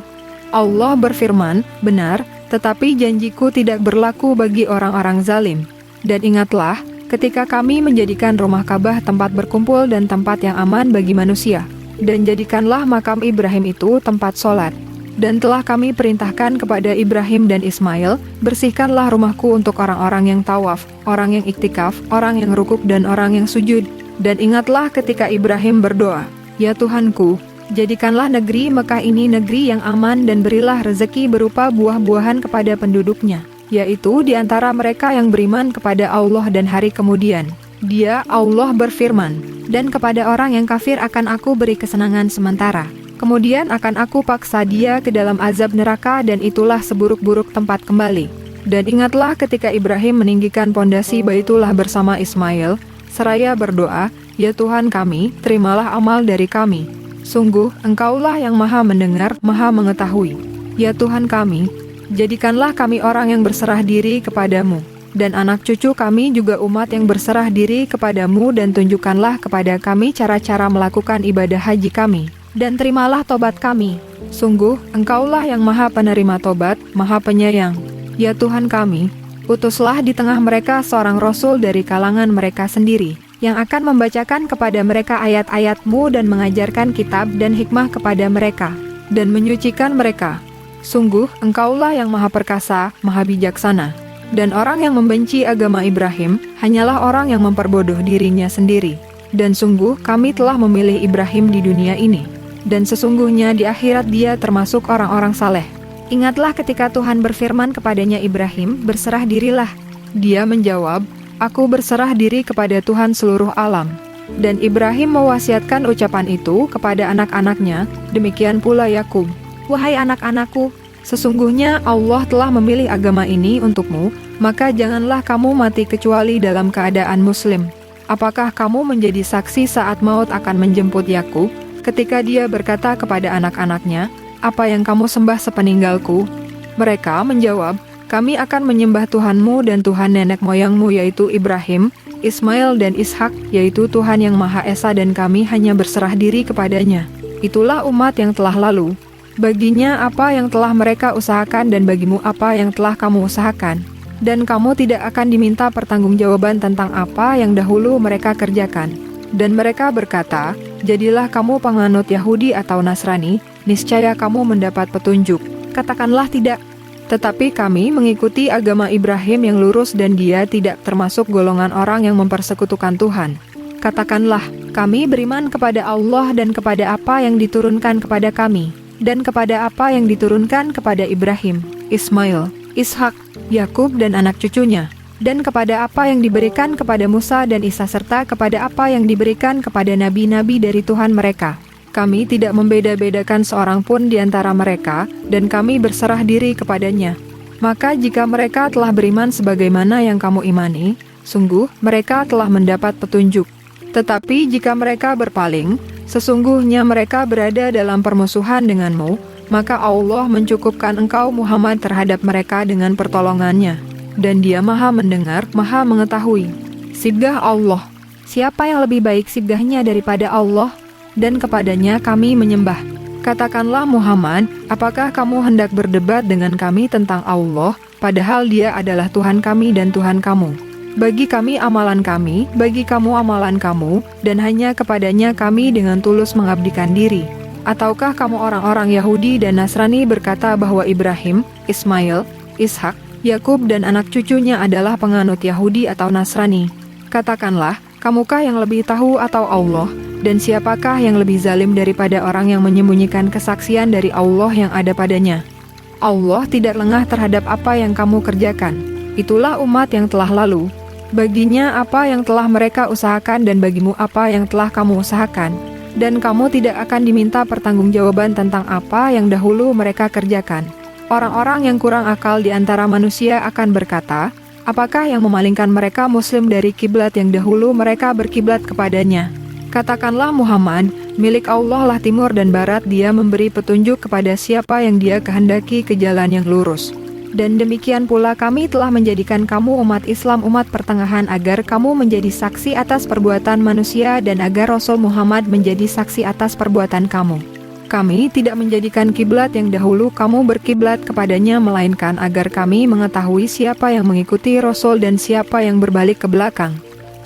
Allah berfirman, benar, tetapi janjiku tidak berlaku bagi orang-orang zalim. Dan ingatlah, ketika kami menjadikan rumah Ka'bah tempat berkumpul dan tempat yang aman bagi manusia. Dan jadikanlah makam Ibrahim itu tempat sholat. Dan telah kami perintahkan kepada Ibrahim dan Ismail, bersihkanlah rumahku untuk orang-orang yang tawaf, orang yang iktikaf, orang yang rukuk dan orang yang sujud. Dan ingatlah ketika Ibrahim berdoa, ya Tuhanku, jadikanlah negeri Mekah ini negeri yang aman dan berilah rezeki berupa buah-buahan kepada penduduknya, yaitu di antara mereka yang beriman kepada Allah dan hari kemudian. Dia, Allah berfirman, dan kepada orang yang kafir akan aku beri kesenangan sementara. Kemudian akan aku paksa dia ke dalam azab neraka dan itulah seburuk-buruk tempat kembali. Dan ingatlah ketika Ibrahim meninggikan pondasi Baitullah bersama Ismail, seraya berdoa, ya Tuhan kami, terimalah amal dari kami. Sungguh, Engkaulah yang maha mendengar, maha mengetahui. Ya Tuhan kami, jadikanlah kami orang yang berserah diri kepadamu. Dan anak cucu kami juga umat yang berserah diri kepadamu dan tunjukkanlah kepada kami cara-cara melakukan ibadah haji kami. Dan terimalah tobat kami. Sungguh, Engkaulah yang maha penerima tobat, maha penyayang. Ya Tuhan kami, utuslah di tengah mereka seorang Rasul dari kalangan mereka sendiri, yang akan membacakan kepada mereka ayat-ayat-Mu dan mengajarkan kitab dan hikmah kepada mereka, dan menyucikan mereka. Sungguh, Engkaulah yang maha perkasa, maha bijaksana. Dan orang yang membenci agama Ibrahim, hanyalah orang yang memperbodoh dirinya sendiri. Dan sungguh, kami telah memilih Ibrahim di dunia ini. Dan sesungguhnya di akhirat dia termasuk orang-orang saleh. Ingatlah ketika Tuhan berfirman kepadanya Ibrahim, berserah dirilah. Dia menjawab, aku berserah diri kepada Tuhan seluruh alam. Dan Ibrahim mewasiatkan ucapan itu kepada anak-anaknya, demikian pula Yakub. Wahai anak-anakku, sesungguhnya Allah telah memilih agama ini untukmu, maka janganlah kamu mati kecuali dalam keadaan muslim. Apakah kamu menjadi saksi saat maut akan menjemput Yakub, ketika dia berkata kepada anak-anaknya, apa yang kamu sembah sepeninggalku? Mereka menjawab, kami akan menyembah Tuhanmu dan Tuhan nenek moyangmu yaitu Ibrahim, Ismail dan Ishak, yaitu Tuhan yang Maha Esa dan kami hanya berserah diri kepadanya. Itulah umat yang telah lalu. Baginya apa yang telah mereka usahakan dan bagimu apa yang telah kamu usahakan. Dan kamu tidak akan diminta pertanggungjawaban tentang apa yang dahulu mereka kerjakan. Dan mereka berkata, jadilah kamu penganut Yahudi atau Nasrani, niscaya kamu mendapat petunjuk. Katakanlah tidak. Tetapi kami mengikuti agama Ibrahim yang lurus dan dia tidak termasuk golongan orang yang mempersekutukan Tuhan. Katakanlah, kami beriman kepada Allah dan kepada apa yang diturunkan kepada kami, dan kepada apa yang diturunkan kepada Ibrahim, Ismail, Ishak, Yakub dan anak cucunya, dan kepada apa yang diberikan kepada Musa dan Isa serta kepada apa yang diberikan kepada nabi-nabi dari Tuhan mereka. Kami tidak membeda-bedakan seorang pun di antara mereka, dan kami berserah diri kepadanya. Maka jika mereka telah beriman sebagaimana yang kamu imani, sungguh mereka telah mendapat petunjuk. Tetapi jika mereka berpaling, sesungguhnya mereka berada dalam permusuhan denganmu, maka Allah mencukupkan engkau Muhammad terhadap mereka dengan pertolongannya. Dan dia maha mendengar, maha mengetahui. Sibgah Allah. Siapa yang lebih baik sibgahnya daripada Allah? Dan kepadanya kami menyembah. Katakanlah Muhammad, apakah kamu hendak berdebat dengan kami tentang Allah, padahal dia adalah Tuhan kami dan Tuhan kamu? Bagi kami amalan kami, bagi kamu amalan kamu, dan hanya kepadanya kami dengan tulus mengabdikan diri. Ataukah kamu orang-orang Yahudi dan Nasrani berkata bahwa Ibrahim, Ismail, Ishak, Yakub dan anak cucunya adalah penganut Yahudi atau Nasrani? Katakanlah, kamukah yang lebih tahu atau Allah? Dan siapakah yang lebih zalim daripada orang yang menyembunyikan kesaksian dari Allah yang ada padanya? Allah tidak lengah terhadap apa yang kamu kerjakan. Itulah umat yang telah lalu. Baginya apa yang telah mereka usahakan dan bagimu apa yang telah kamu usahakan. Dan kamu tidak akan diminta pertanggungjawaban tentang apa yang dahulu mereka kerjakan. Orang-orang yang kurang akal di antara manusia akan berkata, apakah yang memalingkan mereka muslim dari kiblat yang dahulu mereka berkiblat kepadanya? Katakanlah Muhammad, milik Allah lah timur dan barat, dia memberi petunjuk kepada siapa yang dia kehendaki ke jalan yang lurus. Dan demikian pula kami telah menjadikan kamu umat Islam, umat pertengahan, agar kamu menjadi saksi atas perbuatan manusia dan agar Rasul Muhammad menjadi saksi atas perbuatan kamu. Kami tidak menjadikan kiblat yang dahulu kamu berkiblat kepadanya, melainkan agar kami mengetahui siapa yang mengikuti Rasul dan siapa yang berbalik ke belakang.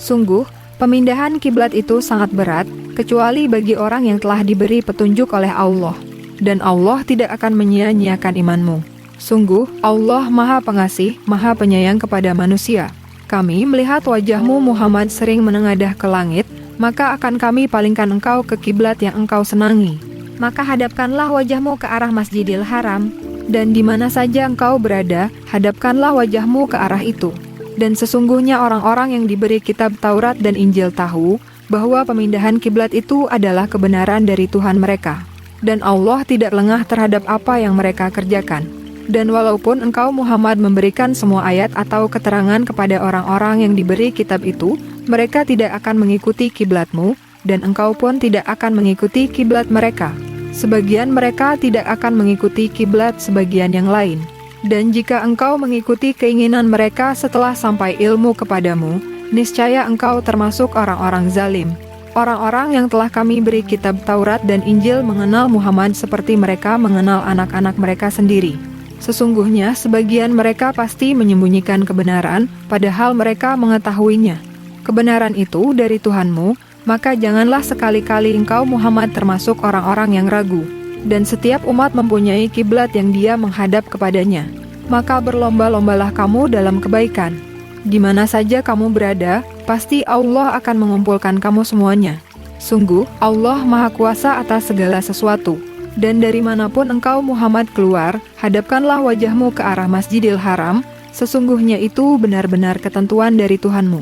Sungguh, pemindahan kiblat itu sangat berat, kecuali bagi orang yang telah diberi petunjuk oleh Allah. Dan Allah tidak akan menyia-nyiakan imanmu. Sungguh, Allah Maha Pengasih, Maha Penyayang kepada manusia. Kami melihat wajahmu Muhammad sering menengadah ke langit, maka akan kami palingkan engkau ke kiblat yang engkau senangi. Maka hadapkanlah wajahmu ke arah Masjidil Haram, dan di mana saja engkau berada, hadapkanlah wajahmu ke arah itu. Dan sesungguhnya orang-orang yang diberi kitab Taurat dan Injil tahu bahwa pemindahan kiblat itu adalah kebenaran dari Tuhan mereka. Dan Allah tidak lengah terhadap apa yang mereka kerjakan. Dan walaupun engkau Muhammad memberikan semua ayat atau keterangan kepada orang-orang yang diberi kitab itu, mereka tidak akan mengikuti kiblatmu, dan engkau pun tidak akan mengikuti kiblat mereka. Sebagian mereka tidak akan mengikuti kiblat sebagian yang lain. Dan jika engkau mengikuti keinginan mereka setelah sampai ilmu kepadamu, niscaya engkau termasuk orang-orang zalim. Orang-orang yang telah kami beri kitab Taurat dan Injil mengenal Muhammad seperti mereka mengenal anak-anak mereka sendiri. Sesungguhnya sebagian mereka pasti menyembunyikan kebenaran, padahal mereka mengetahuinya. Kebenaran itu dari Tuhanmu, maka janganlah sekali-kali engkau Muhammad termasuk orang-orang yang ragu. Dan setiap umat mempunyai kiblat yang dia menghadap kepadanya. Maka berlomba-lombalah kamu dalam kebaikan. Di mana saja kamu berada, pasti Allah akan mengumpulkan kamu semuanya. Sungguh, Allah Maha Kuasa atas segala sesuatu. Dan dari manapun engkau Muhammad keluar, hadapkanlah wajahmu ke arah Masjidil Haram, sesungguhnya itu benar-benar ketentuan dari Tuhanmu.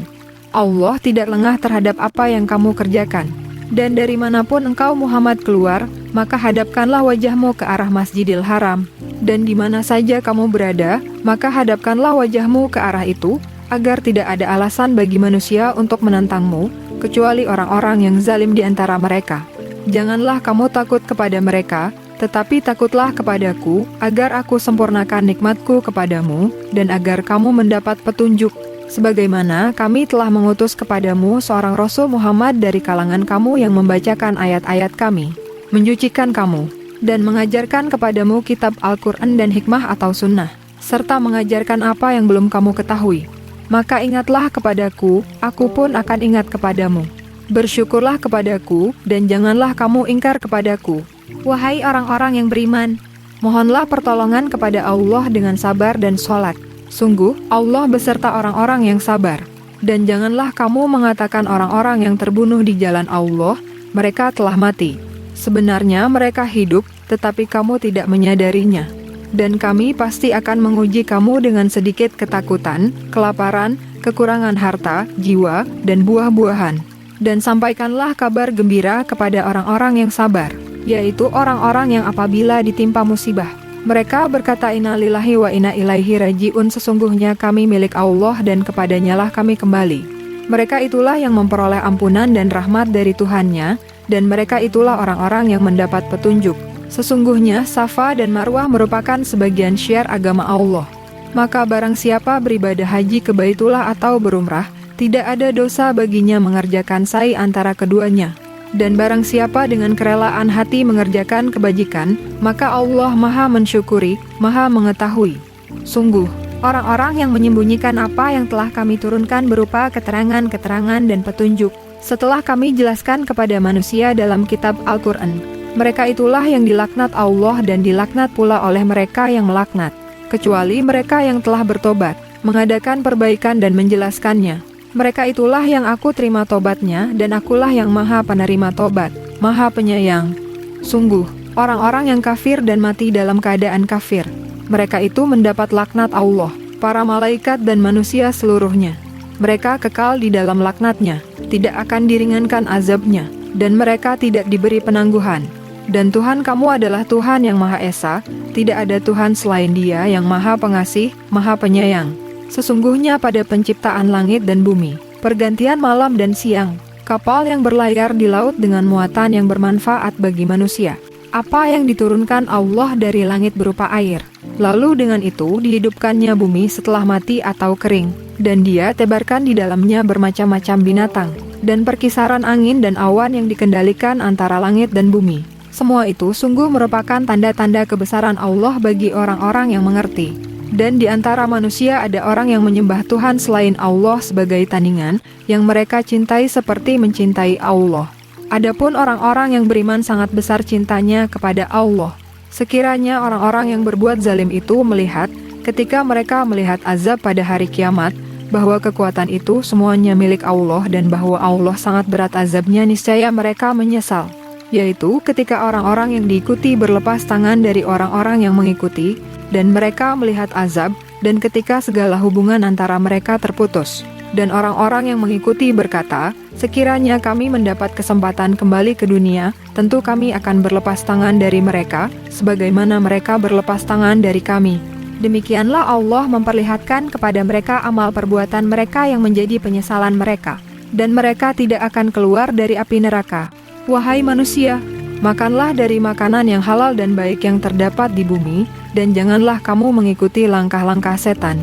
Allah tidak lengah terhadap apa yang kamu kerjakan. Dan dari manapun engkau Muhammad keluar, maka hadapkanlah wajahmu ke arah Masjidil Haram. Dan di mana saja kamu berada, maka hadapkanlah wajahmu ke arah itu, agar tidak ada alasan bagi manusia untuk menentangmu, kecuali orang-orang yang zalim di antara mereka. Janganlah kamu takut kepada mereka, tetapi takutlah kepadaku, agar aku sempurnakan nikmatku kepadamu, dan agar kamu mendapat petunjuk, sebagaimana kami telah mengutus kepadamu seorang Rasul Muhammad dari kalangan kamu yang membacakan ayat-ayat kami, mencucikan kamu, dan mengajarkan kepadamu kitab Al-Quran dan hikmah atau sunnah, serta mengajarkan apa yang belum kamu ketahui. Maka ingatlah kepadaku, aku pun akan ingat kepadamu. Bersyukurlah kepadaku, dan janganlah kamu ingkar kepadaku. Wahai orang-orang yang beriman, mohonlah pertolongan kepada Allah dengan sabar dan sholat. Sungguh, Allah beserta orang-orang yang sabar. Dan janganlah kamu mengatakan orang-orang yang terbunuh di jalan Allah, mereka telah mati. Sebenarnya mereka hidup, tetapi kamu tidak menyadarinya. Dan kami pasti akan menguji kamu dengan sedikit ketakutan, kelaparan, kekurangan harta, jiwa, dan buah-buahan. Dan sampaikanlah kabar gembira kepada orang-orang yang sabar, yaitu orang-orang yang apabila ditimpa musibah, mereka berkata inna lillahi wa inna ilaihi raji'un, sesungguhnya kami milik Allah dan kepadanyalah kami kembali. Mereka itulah yang memperoleh ampunan dan rahmat dari Tuhannya, dan mereka itulah orang-orang yang mendapat petunjuk. Sesungguhnya Safa dan Marwah merupakan sebagian syiar agama Allah. Maka barang siapa beribadah haji ke Baitullah atau berumrah, tidak ada dosa baginya mengerjakan sa'i antara keduanya. Dan barang siapa dengan kerelaan hati mengerjakan kebajikan, maka Allah Maha mensyukuri, Maha mengetahui. Sungguh, Orang-orang yang menyembunyikan apa yang telah kami turunkan berupa keterangan-keterangan dan petunjuk, setelah kami jelaskan kepada manusia dalam kitab Al-Quran. Mereka itulah yang dilaknat Allah dan dilaknat pula oleh mereka yang melaknat, kecuali mereka yang telah bertobat, mengadakan perbaikan dan menjelaskannya. Mereka itulah yang aku terima tobatnya, dan akulah yang maha penerima tobat, maha penyayang. Sungguh, orang-orang yang kafir dan mati dalam keadaan kafir, mereka itu mendapat laknat Allah, para malaikat dan manusia seluruhnya. Mereka kekal di dalam laknatnya, tidak akan diringankan azabnya, dan mereka tidak diberi penangguhan. Dan Tuhan kamu adalah Tuhan yang Maha Esa, tidak ada Tuhan selain Dia yang Maha Pengasih, Maha Penyayang. Sesungguhnya pada penciptaan langit dan bumi, pergantian malam dan siang, kapal yang berlayar di laut dengan muatan yang bermanfaat bagi manusia, apa yang diturunkan Allah dari langit berupa air, lalu dengan itu dihidupkannya bumi setelah mati atau kering, dan Dia tebarkan di dalamnya bermacam-macam binatang, dan perkisaran angin dan awan yang dikendalikan antara langit dan bumi. Semua itu sungguh merupakan tanda-tanda kebesaran Allah bagi orang-orang yang mengerti. Dan di antara manusia ada orang yang menyembah Tuhan selain Allah sebagai tandingan, yang mereka cintai seperti mencintai Allah. Adapun orang-orang yang beriman sangat besar cintanya kepada Allah. Sekiranya orang-orang yang berbuat zalim itu melihat, ketika mereka melihat azab pada hari kiamat, bahwa kekuatan itu semuanya milik Allah dan bahwa Allah sangat berat azabnya, niscaya mereka menyesal. Yaitu ketika orang-orang yang diikuti berlepas tangan dari orang-orang yang mengikuti, dan mereka melihat azab, dan ketika segala hubungan antara mereka terputus. Dan orang-orang yang mengikuti berkata, sekiranya kami mendapat kesempatan kembali ke dunia, tentu kami akan berlepas tangan dari mereka, sebagaimana mereka berlepas tangan dari kami. Demikianlah Allah memperlihatkan kepada mereka amal perbuatan mereka yang menjadi penyesalan mereka, dan mereka tidak akan keluar dari api neraka. Wahai manusia, makanlah dari makanan yang halal dan baik yang terdapat di bumi, dan janganlah kamu mengikuti langkah-langkah setan.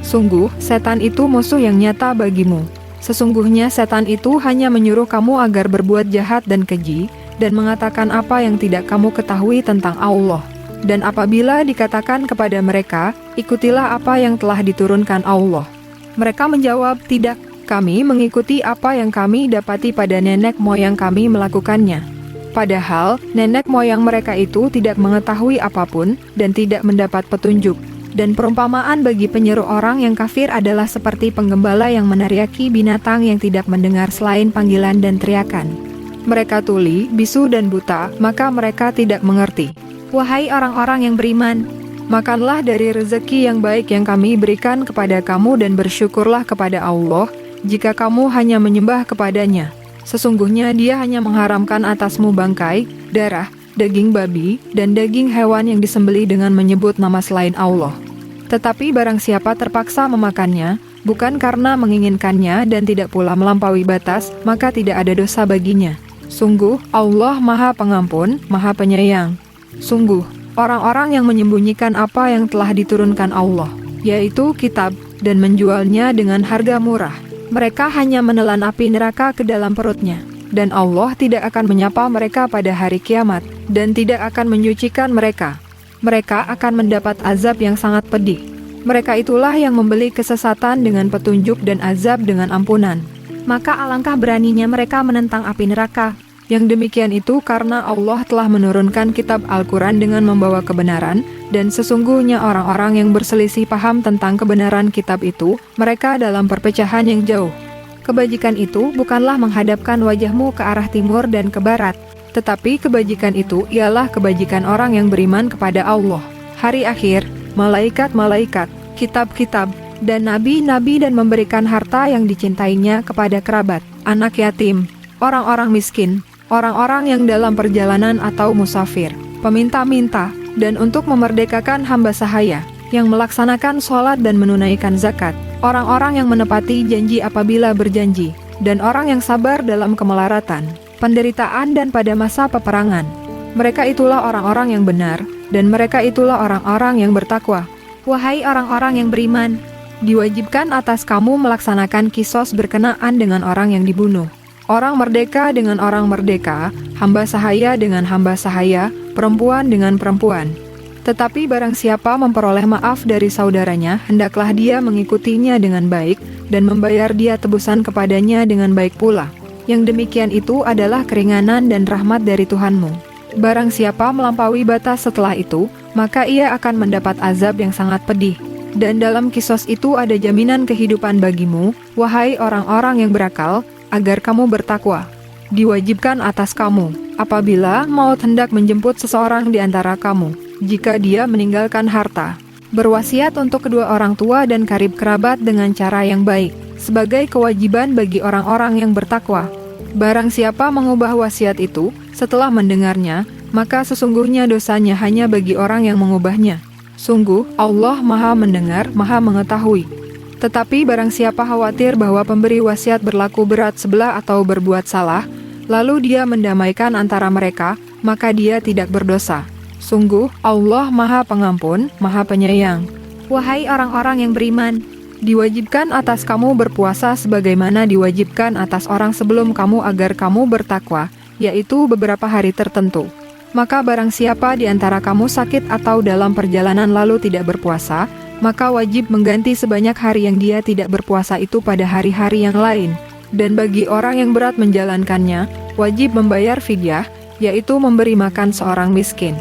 Sungguh, setan itu musuh yang nyata bagimu. Sesungguhnya setan itu hanya menyuruh kamu agar berbuat jahat dan keji, dan mengatakan apa yang tidak kamu ketahui tentang Allah. Dan apabila dikatakan kepada mereka, ikutilah apa yang telah diturunkan Allah, mereka menjawab, tidak, kami mengikuti apa yang kami dapati pada nenek moyang kami melakukannya. Padahal, nenek moyang mereka itu tidak mengetahui apapun, dan tidak mendapat petunjuk. Dan perumpamaan bagi penyeru orang yang kafir adalah seperti penggembala yang menariaki binatang yang tidak mendengar selain panggilan dan teriakan. Mereka tuli, bisu dan buta, maka mereka tidak mengerti. Wahai orang-orang yang beriman, makanlah dari rezeki yang baik yang kami berikan kepada kamu dan bersyukurlah kepada Allah, jika kamu hanya menyembah kepadanya. Sesungguhnya Dia hanya mengharamkan atasmu bangkai, darah, daging babi, dan daging hewan yang disembelih dengan menyebut nama selain Allah. Tetapi barang siapa terpaksa memakannya, bukan karena menginginkannya dan tidak pula melampaui batas, maka tidak ada dosa baginya. Sungguh, Allah Maha Pengampun, Maha Penyayang. Sungguh, orang-orang yang menyembunyikan apa yang telah diturunkan Allah, yaitu kitab, dan menjualnya dengan harga murah, mereka hanya menelan api neraka ke dalam perutnya. Dan Allah tidak akan menyapa mereka pada hari kiamat, dan tidak akan menyucikan mereka. Mereka akan mendapat azab yang sangat pedih. Mereka itulah yang membeli kesesatan dengan petunjuk dan azab dengan ampunan. Maka alangkah beraninya mereka menentang api neraka. Yang demikian itu karena Allah telah menurunkan kitab Al-Quran dengan membawa kebenaran, dan sesungguhnya orang-orang yang berselisih paham tentang kebenaran kitab itu, mereka dalam perpecahan yang jauh. Kebajikan itu bukanlah menghadapkan wajahmu ke arah timur dan ke barat, tetapi kebajikan itu ialah kebajikan orang yang beriman kepada Allah, hari akhir, malaikat-malaikat, kitab-kitab, dan nabi-nabi, dan memberikan harta yang dicintainya kepada kerabat, anak yatim, orang-orang miskin, orang-orang yang dalam perjalanan atau musafir, peminta-minta, dan untuk memerdekakan hamba sahaya, yang melaksanakan sholat dan menunaikan zakat, orang-orang yang menepati janji apabila berjanji, dan orang yang sabar dalam kemelaratan, penderitaan dan pada masa peperangan. Mereka itulah orang-orang yang benar, dan mereka itulah orang-orang yang bertakwa. Wahai orang-orang yang beriman, diwajibkan atas kamu melaksanakan kisos berkenaan dengan orang yang dibunuh. Orang merdeka dengan orang merdeka, hamba sahaya dengan hamba sahaya, perempuan dengan perempuan. Tetapi barang siapa memperoleh maaf dari saudaranya, hendaklah dia mengikutinya dengan baik, dan membayar dia tebusan kepadanya dengan baik pula. Yang demikian itu adalah keringanan dan rahmat dari Tuhanmu. Barang siapa melampaui batas setelah itu, maka ia akan mendapat azab yang sangat pedih. Dan dalam kisos itu ada jaminan kehidupan bagimu, wahai orang-orang yang berakal, agar kamu bertakwa. Diwajibkan atas kamu, apabila maut hendak menjemput seseorang di antara kamu, jika dia meninggalkan harta, berwasiat untuk kedua orang tua dan karib kerabat dengan cara yang baik, sebagai kewajiban bagi orang-orang yang bertakwa. Barang siapa mengubah wasiat itu setelah mendengarnya, maka sesungguhnya dosanya hanya bagi orang yang mengubahnya. Sungguh, Allah Maha Mendengar, Maha Mengetahui. Tetapi barang siapa khawatir bahwa pemberi wasiat berlaku berat sebelah atau berbuat salah, lalu dia mendamaikan antara mereka, maka dia tidak berdosa. Sungguh, Allah Maha Pengampun, Maha Penyayang. Wahai orang-orang yang beriman, diwajibkan atas kamu berpuasa sebagaimana diwajibkan atas orang sebelum kamu agar kamu bertakwa, yaitu beberapa hari tertentu. Maka barang siapa di antara kamu sakit atau dalam perjalanan lalu tidak berpuasa, maka wajib mengganti sebanyak hari yang dia tidak berpuasa itu pada hari-hari yang lain. Dan bagi orang yang berat menjalankannya, wajib membayar fidyah, yaitu memberi makan seorang miskin.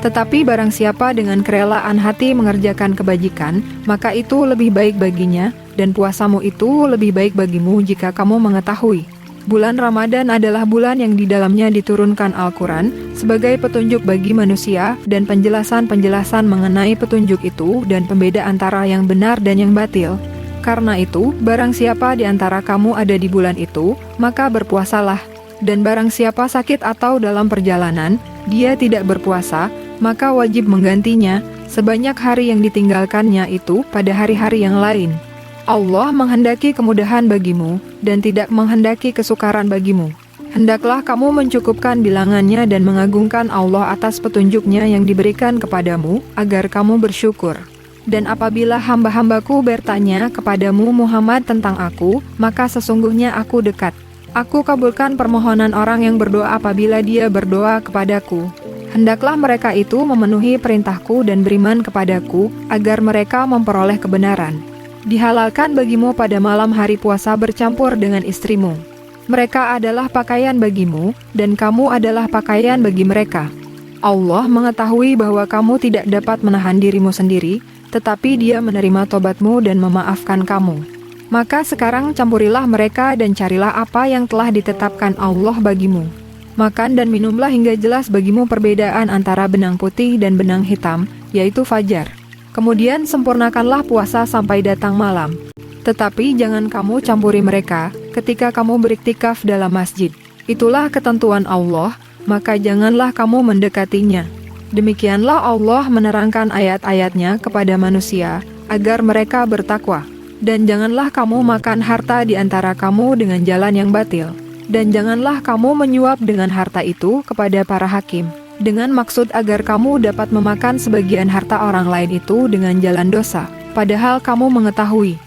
Tetapi barang siapa dengan kerelaan hati mengerjakan kebajikan, maka itu lebih baik baginya, dan puasamu itu lebih baik bagimu jika kamu mengetahui. Bulan Ramadan adalah bulan yang di dalamnya diturunkan Al-Quran, sebagai petunjuk bagi manusia, dan penjelasan-penjelasan mengenai petunjuk itu, dan pembeda antara yang benar dan yang batil. Karena itu, barang siapa di antara kamu ada di bulan itu, maka berpuasalah. Dan barang siapa sakit atau dalam perjalanan, dia tidak berpuasa, maka wajib menggantinya, sebanyak hari yang ditinggalkannya itu pada hari-hari yang lain. Allah menghendaki kemudahan bagimu, dan tidak menghendaki kesukaran bagimu. Hendaklah kamu mencukupkan bilangannya dan mengagungkan Allah atas petunjuknya yang diberikan kepadamu, agar kamu bersyukur. Dan apabila hamba-hambaku bertanya kepadamu Muhammad tentang aku, maka sesungguhnya aku dekat. Aku kabulkan permohonan orang yang berdoa apabila dia berdoa kepadaku. Hendaklah mereka itu memenuhi perintahku dan beriman kepadaku, agar mereka memperoleh kebenaran. Dihalalkan bagimu pada malam hari puasa bercampur dengan istrimu. Mereka adalah pakaian bagimu, dan kamu adalah pakaian bagi mereka. Allah mengetahui bahwa kamu tidak dapat menahan dirimu sendiri, tetapi Dia menerima tobatmu dan memaafkan kamu. Maka sekarang campurilah mereka dan carilah apa yang telah ditetapkan Allah bagimu. Makan dan minumlah hingga jelas bagimu perbedaan antara benang putih dan benang hitam, yaitu fajar. Kemudian sempurnakanlah puasa sampai datang malam. Tetapi jangan kamu campuri mereka ketika kamu beriktikaf dalam masjid. Itulah ketentuan Allah, maka janganlah kamu mendekatinya. Demikianlah Allah menerangkan ayat-ayatnya kepada manusia, agar mereka bertakwa. Dan janganlah kamu makan harta di antara kamu dengan jalan yang batil. Dan janganlah kamu menyuap dengan harta itu kepada para hakim, dengan maksud agar kamu dapat memakan sebagian harta orang lain itu dengan jalan dosa, padahal kamu mengetahui.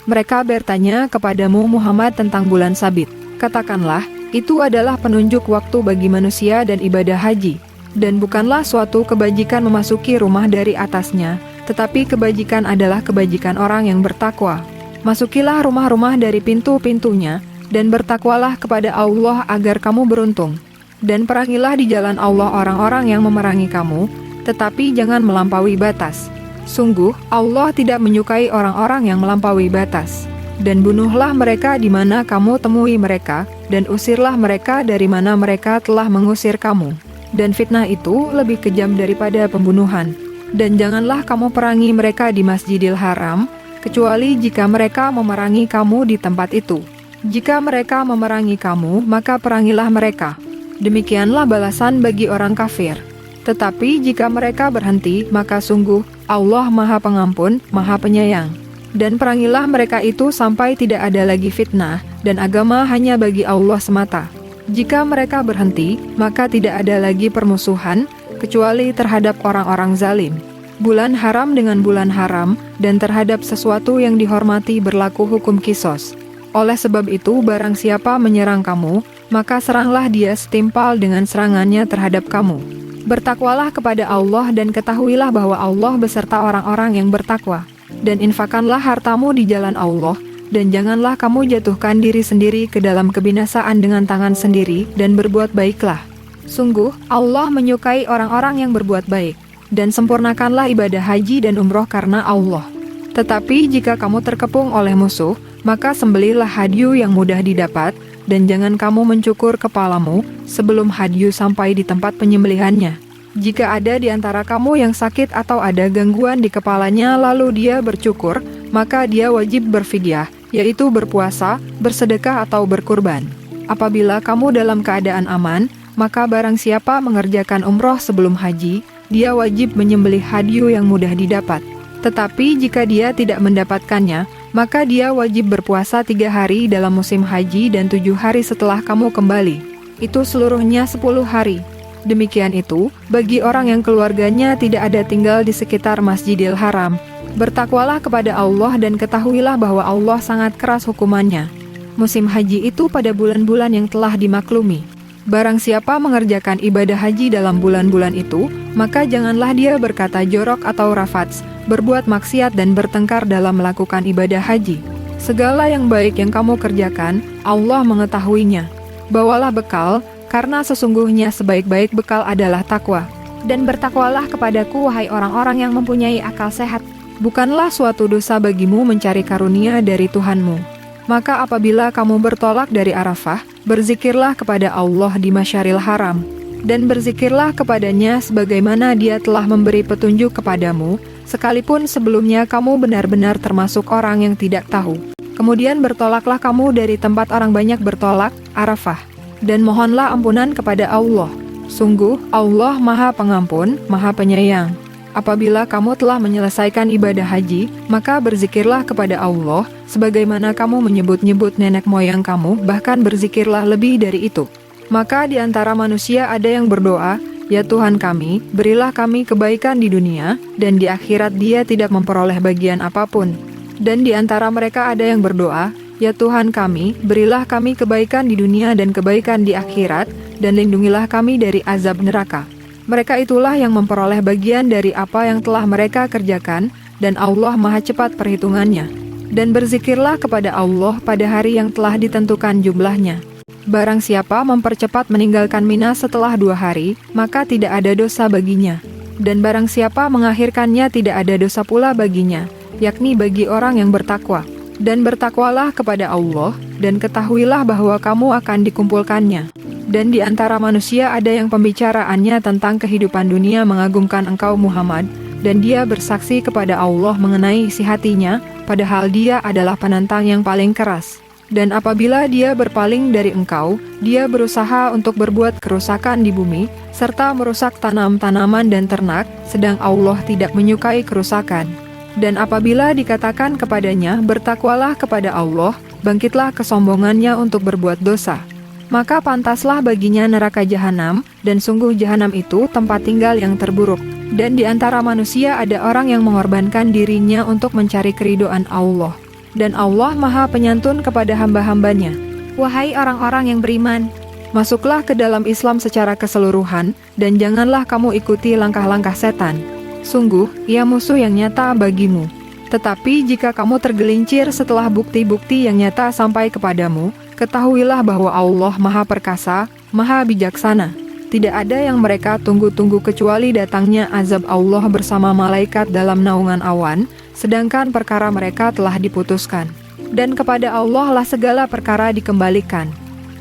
Mereka bertanya kepadamu Muhammad tentang bulan sabit. Katakanlah, itu adalah penunjuk waktu bagi manusia dan ibadah haji. Dan bukanlah suatu kebajikan memasuki rumah dari atasnya, tetapi kebajikan adalah kebajikan orang yang bertakwa. Masukilah rumah-rumah dari pintu-pintunya, dan bertakwalah kepada Allah agar kamu beruntung. Dan perangilah di jalan Allah orang-orang yang memerangi kamu, tetapi jangan melampaui batas. Sungguh, Allah tidak menyukai orang-orang yang melampaui batas. Dan bunuhlah mereka di mana kamu temui mereka, dan usirlah mereka dari mana mereka telah mengusir kamu. Dan fitnah itu lebih kejam daripada pembunuhan. Dan janganlah kamu perangi mereka di Masjidil Haram, kecuali jika mereka memerangi kamu di tempat itu. Jika mereka memerangi kamu, maka perangilah mereka. Demikianlah balasan bagi orang kafir. Tetapi jika mereka berhenti, maka sungguh Allah Maha Pengampun, Maha Penyayang. Dan perangilah mereka itu sampai tidak ada lagi fitnah, dan agama hanya bagi Allah semata. Jika mereka berhenti, maka tidak ada lagi permusuhan, kecuali terhadap orang-orang zalim. Bulan haram dengan bulan haram, dan terhadap sesuatu yang dihormati berlaku hukum kisos. Oleh sebab itu, barang siapa menyerang kamu, maka seranglah dia setimpal dengan serangannya terhadap kamu. Bertakwalah kepada Allah dan ketahuilah bahwa Allah beserta orang-orang yang bertakwa. Dan infakkanlah hartamu di jalan Allah, dan janganlah kamu jatuhkan diri sendiri ke dalam kebinasaan dengan tangan sendiri, dan berbuat baiklah. Sungguh, Allah menyukai orang-orang yang berbuat baik, dan sempurnakanlah ibadah haji dan umroh karena Allah. Tetapi jika kamu terkepung oleh musuh, maka sembelihlah hadyu yang mudah didapat, dan jangan kamu mencukur kepalamu sebelum hadyu sampai di tempat penyembelihannya. Jika ada di antara kamu yang sakit atau ada gangguan di kepalanya lalu dia bercukur, maka dia wajib berfidyah, yaitu berpuasa, bersedekah atau berkurban. Apabila kamu dalam keadaan aman, maka barang siapa mengerjakan umroh sebelum haji, dia wajib menyembelih hadyu yang mudah didapat. Tetapi jika dia tidak mendapatkannya, maka dia wajib berpuasa 3 hari dalam musim haji dan 7 hari setelah kamu kembali. Itu seluruhnya 10 hari. Demikian itu, bagi orang yang keluarganya tidak ada tinggal di sekitar Masjidil Haram. Bertakwalah kepada Allah dan ketahuilah bahwa Allah sangat keras hukumannya. Musim haji itu pada bulan-bulan yang telah dimaklumi. Barang siapa mengerjakan ibadah haji dalam bulan-bulan itu, maka janganlah dia berkata jorok atau rafats, berbuat maksiat dan bertengkar dalam melakukan ibadah haji. Segala yang baik yang kamu kerjakan, Allah mengetahuinya. Bawalah bekal, karena sesungguhnya sebaik-baik bekal adalah takwa. Dan bertakwalah kepadaku wahai orang-orang yang mempunyai akal sehat. Bukanlah suatu dosa bagimu mencari karunia dari Tuhanmu. Maka apabila kamu bertolak dari Arafah, berzikirlah kepada Allah di Masyaril Haram. Dan berzikirlah kepadanya sebagaimana Dia telah memberi petunjuk kepadamu, sekalipun sebelumnya kamu benar-benar termasuk orang yang tidak tahu. Kemudian bertolaklah kamu dari tempat orang banyak bertolak, Arafah. Dan mohonlah ampunan kepada Allah. Sungguh, Allah Maha Pengampun, Maha Penyayang. Apabila kamu telah menyelesaikan ibadah haji, maka berzikirlah kepada Allah, sebagaimana kamu menyebut-nyebut nenek moyang kamu, bahkan berzikirlah lebih dari itu. Maka di antara manusia ada yang berdoa, "Ya Tuhan kami, berilah kami kebaikan di dunia, dan di akhirat Dia tidak memperoleh bagian apapun." Dan di antara mereka ada yang berdoa, "Ya Tuhan kami, berilah kami kebaikan di dunia dan kebaikan di akhirat, dan lindungilah kami dari azab neraka." Mereka itulah yang memperoleh bagian dari apa yang telah mereka kerjakan, dan Allah Maha Cepat perhitungannya. Dan berzikirlah kepada Allah pada hari yang telah ditentukan jumlahnya. Barang siapa mempercepat meninggalkan Mina setelah 2 hari, maka tidak ada dosa baginya. Dan barang siapa mengakhirkannya tidak ada dosa pula baginya, yakni bagi orang yang bertakwa. Dan bertakwalah kepada Allah, dan ketahuilah bahwa kamu akan dikumpulkannya. Dan di antara manusia ada yang pembicaraannya tentang kehidupan dunia mengagumkan engkau Muhammad, dan dia bersaksi kepada Allah mengenai isi hatinya, padahal dia adalah penantang yang paling keras. Dan apabila dia berpaling dari engkau, dia berusaha untuk berbuat kerusakan di bumi, serta merusak tanam-tanaman dan ternak, sedang Allah tidak menyukai kerusakan. Dan apabila dikatakan kepadanya, bertakwalah kepada Allah, bangkitlah kesombongannya untuk berbuat dosa. Maka pantaslah baginya neraka jahanam, dan sungguh jahanam itu tempat tinggal yang terburuk. Dan di antara manusia ada orang yang mengorbankan dirinya untuk mencari keridhaan Allah. Dan Allah Maha Penyantun kepada hamba-hambanya. Wahai orang-orang yang beriman, masuklah ke dalam Islam secara keseluruhan, dan janganlah kamu ikuti langkah-langkah setan. Sungguh, ia musuh yang nyata bagimu. Tetapi jika kamu tergelincir setelah bukti-bukti yang nyata sampai kepadamu, ketahuilah bahwa Allah Maha Perkasa, Maha Bijaksana. Tidak ada yang mereka tunggu-tunggu kecuali datangnya azab Allah bersama malaikat dalam naungan awan, sedangkan perkara mereka telah diputuskan. Dan kepada Allah lah segala perkara dikembalikan.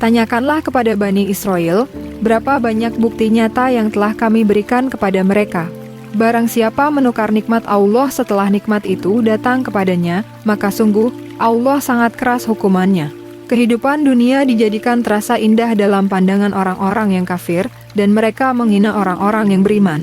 Tanyakanlah kepada Bani Israel, berapa banyak bukti nyata yang telah kami berikan kepada mereka. Barang siapa menukar nikmat Allah setelah nikmat itu datang kepadanya, maka sungguh Allah sangat keras hukumannya. Kehidupan dunia dijadikan terasa indah dalam pandangan orang-orang yang kafir, dan mereka menghina orang-orang yang beriman.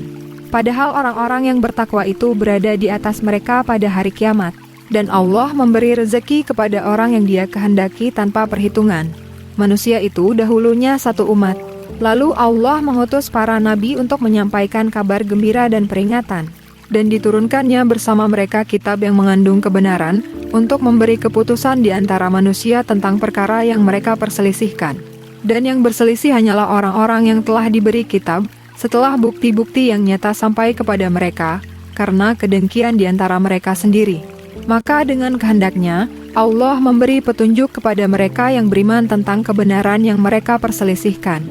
Padahal orang-orang yang bertakwa itu berada di atas mereka pada hari kiamat. Dan Allah memberi rezeki kepada orang yang Dia kehendaki tanpa perhitungan. Manusia itu dahulunya satu umat. Lalu Allah mengutus para nabi untuk menyampaikan kabar gembira dan peringatan. Dan diturunkannya bersama mereka kitab yang mengandung kebenaran, untuk memberi keputusan di antara manusia tentang perkara yang mereka perselisihkan. Dan yang berselisih hanyalah orang-orang yang telah diberi kitab, setelah bukti-bukti yang nyata sampai kepada mereka, karena kedengkian di antara mereka sendiri. Maka dengan kehendaknya, Allah memberi petunjuk kepada mereka yang beriman tentang kebenaran yang mereka perselisihkan.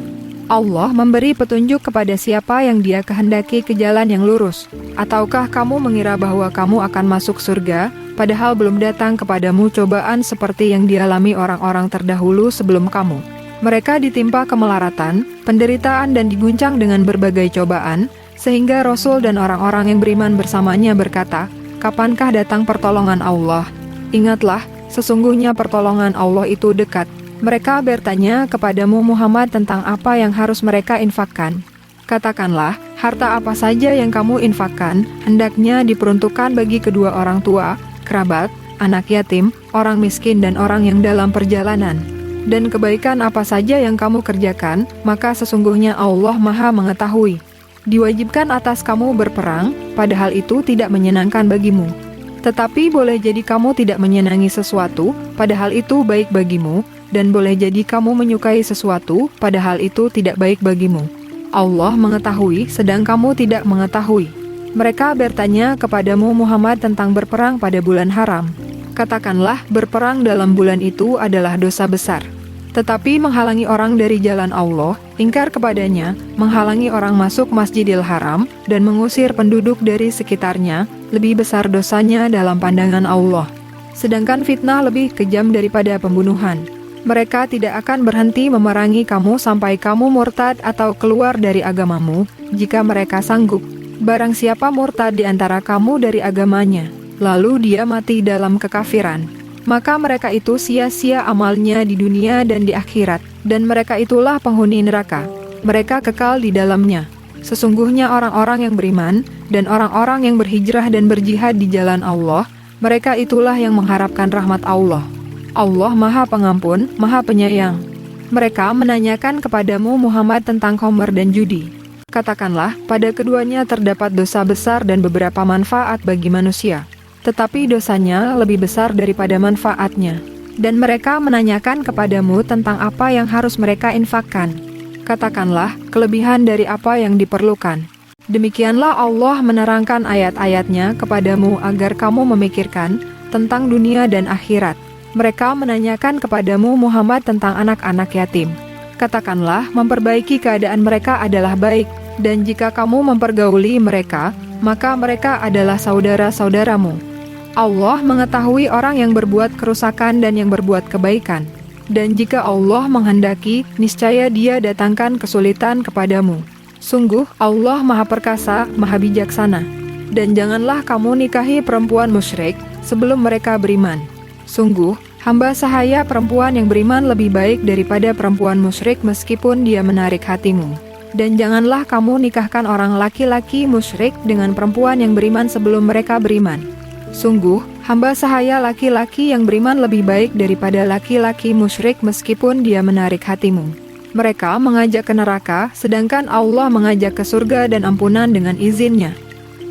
Allah memberi petunjuk kepada siapa yang Dia kehendaki ke jalan yang lurus. Ataukah kamu mengira bahwa kamu akan masuk surga, padahal belum datang kepadamu cobaan seperti yang dialami orang-orang terdahulu sebelum kamu? Mereka ditimpa kemelaratan, penderitaan dan diguncang dengan berbagai cobaan, sehingga Rasul dan orang-orang yang beriman bersamanya berkata, "Kapankah datang pertolongan Allah?" Ingatlah, sesungguhnya pertolongan Allah itu dekat. Mereka bertanya kepadamu Muhammad tentang apa yang harus mereka infakkan. Katakanlah, harta apa saja yang kamu infakkan, hendaknya diperuntukkan bagi kedua orang tua, kerabat, anak yatim, orang miskin dan orang yang dalam perjalanan. Dan kebaikan apa saja yang kamu kerjakan, maka sesungguhnya Allah Maha mengetahui. Diwajibkan atas kamu berperang, padahal itu tidak menyenangkan bagimu. Tetapi boleh jadi kamu tidak menyenangi sesuatu, padahal itu baik bagimu, dan boleh jadi kamu menyukai sesuatu, padahal itu tidak baik bagimu. Allah mengetahui, sedang kamu tidak mengetahui. Mereka bertanya kepadamu Muhammad tentang berperang pada bulan haram. Katakanlah, berperang dalam bulan itu adalah dosa besar. Tetapi menghalangi orang dari jalan Allah, ingkar kepadanya, menghalangi orang masuk Masjidil Haram, dan mengusir penduduk dari sekitarnya, lebih besar dosanya dalam pandangan Allah. Sedangkan fitnah lebih kejam daripada pembunuhan. Mereka tidak akan berhenti memerangi kamu sampai kamu murtad atau keluar dari agamamu, jika mereka sanggup. Barang siapa murtad di antara kamu dari agamanya, lalu dia mati dalam kekafiran, maka mereka itu sia-sia amalnya di dunia dan di akhirat, dan mereka itulah penghuni neraka. Mereka kekal di dalamnya. Sesungguhnya orang-orang yang beriman, dan orang-orang yang berhijrah dan berjihad di jalan Allah, mereka itulah yang mengharapkan rahmat Allah. Allah Maha Pengampun, Maha Penyayang. Mereka menanyakan kepadamu Muhammad tentang khamr dan judi. Katakanlah, pada keduanya terdapat dosa besar dan beberapa manfaat bagi manusia. Tetapi dosanya lebih besar daripada manfaatnya. Dan mereka menanyakan kepadamu tentang apa yang harus mereka infakkan. Katakanlah, kelebihan dari apa yang diperlukan. Demikianlah Allah menerangkan ayat-ayatnya kepadamu agar kamu memikirkan tentang dunia dan akhirat. Mereka menanyakan kepadamu Muhammad tentang anak-anak yatim. Katakanlah, memperbaiki keadaan mereka adalah baik, dan jika kamu mempergauli mereka, maka mereka adalah saudara-saudaramu. Allah mengetahui orang yang berbuat kerusakan dan yang berbuat kebaikan. Dan jika Allah menghendaki, niscaya Dia datangkan kesulitan kepadamu. Sungguh, Allah Maha Perkasa, Maha Bijaksana. Dan janganlah kamu nikahi perempuan musyrik sebelum mereka beriman. Sungguh, hamba sahaya perempuan yang beriman lebih baik daripada perempuan musyrik meskipun dia menarik hatimu. Dan janganlah kamu nikahkan orang laki-laki musyrik dengan perempuan yang beriman sebelum mereka beriman. Sungguh, hamba sahaya laki-laki yang beriman lebih baik daripada laki-laki musyrik meskipun dia menarik hatimu. Mereka mengajak ke neraka, sedangkan Allah mengajak ke surga dan ampunan dengan izinnya.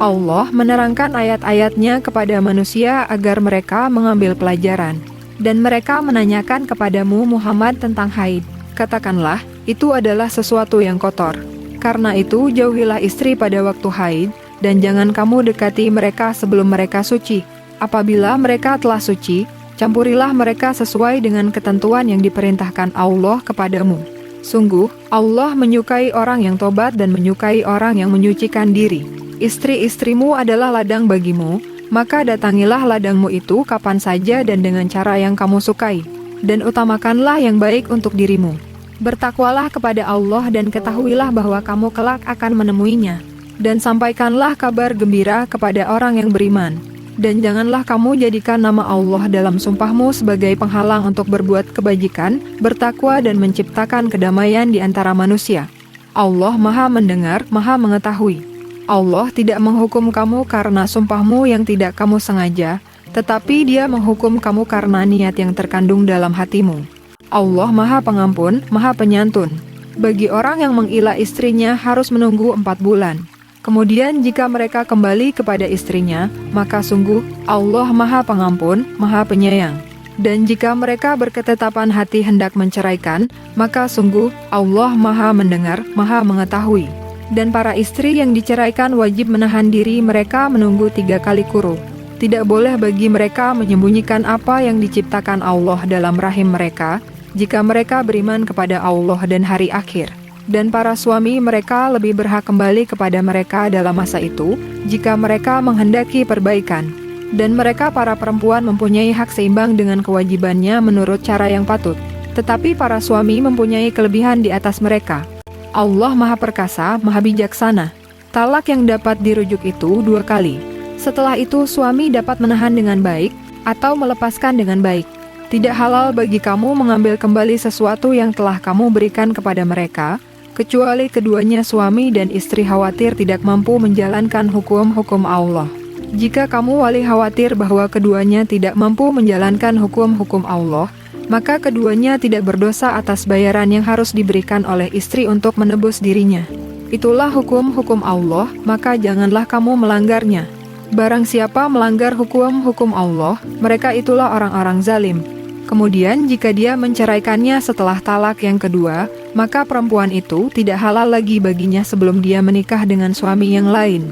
Allah menerangkan ayat-ayatnya kepada manusia agar mereka mengambil pelajaran. Dan mereka menanyakan kepadamu Muhammad tentang haid. Katakanlah, itu adalah sesuatu yang kotor. Karena itu jauhilah istri pada waktu haid, dan jangan kamu dekati mereka sebelum mereka suci. Apabila mereka telah suci, campurilah mereka sesuai dengan ketentuan yang diperintahkan Allah kepadamu. Sungguh, Allah menyukai orang yang tobat dan menyukai orang yang menyucikan diri. Istri-istrimu adalah ladang bagimu, maka datangilah ladangmu itu kapan saja dan dengan cara yang kamu sukai. Dan utamakanlah yang baik untuk dirimu. Bertakwalah kepada Allah dan ketahuilah bahwa kamu kelak akan menemuinya. Dan sampaikanlah kabar gembira kepada orang yang beriman. Dan janganlah kamu jadikan nama Allah dalam sumpahmu sebagai penghalang untuk berbuat kebajikan, bertakwa dan menciptakan kedamaian di antara manusia. Allah Maha Mendengar, Maha Mengetahui. Allah tidak menghukum kamu karena sumpahmu yang tidak kamu sengaja, tetapi Dia menghukum kamu karena niat yang terkandung dalam hatimu. Allah Maha Pengampun, Maha Penyantun. Bagi orang yang mengilah istrinya harus menunggu 4 bulan. Kemudian jika mereka kembali kepada istrinya, maka sungguh Allah Maha Pengampun, Maha Penyayang. Dan jika mereka berketetapan hati hendak menceraikan, maka sungguh Allah Maha Mendengar, Maha Mengetahui. Dan para istri yang diceraikan wajib menahan diri mereka menunggu 3 kali quru. Tidak boleh bagi mereka menyembunyikan apa yang diciptakan Allah dalam rahim mereka, jika mereka beriman kepada Allah dan hari akhir. Dan para suami mereka lebih berhak kembali kepada mereka dalam masa itu, jika mereka menghendaki perbaikan. Dan mereka para perempuan mempunyai hak seimbang dengan kewajibannya menurut cara yang patut. Tetapi para suami mempunyai kelebihan di atas mereka. Allah Maha Perkasa, Maha Bijaksana. Talak yang dapat dirujuk itu 2 kali. Setelah itu suami dapat menahan dengan baik, atau melepaskan dengan baik. Tidak halal bagi kamu mengambil kembali sesuatu yang telah kamu berikan kepada mereka, kecuali keduanya suami dan istri khawatir tidak mampu menjalankan hukum-hukum Allah. Jika kamu wali khawatir bahwa keduanya tidak mampu menjalankan hukum-hukum Allah, maka keduanya tidak berdosa atas bayaran yang harus diberikan oleh istri untuk menebus dirinya. Itulah hukum-hukum Allah, maka janganlah kamu melanggarnya. Barang siapa melanggar hukum-hukum Allah, mereka itulah orang-orang zalim. Kemudian jika dia menceraikannya setelah talak yang kedua, maka perempuan itu tidak halal lagi baginya sebelum dia menikah dengan suami yang lain.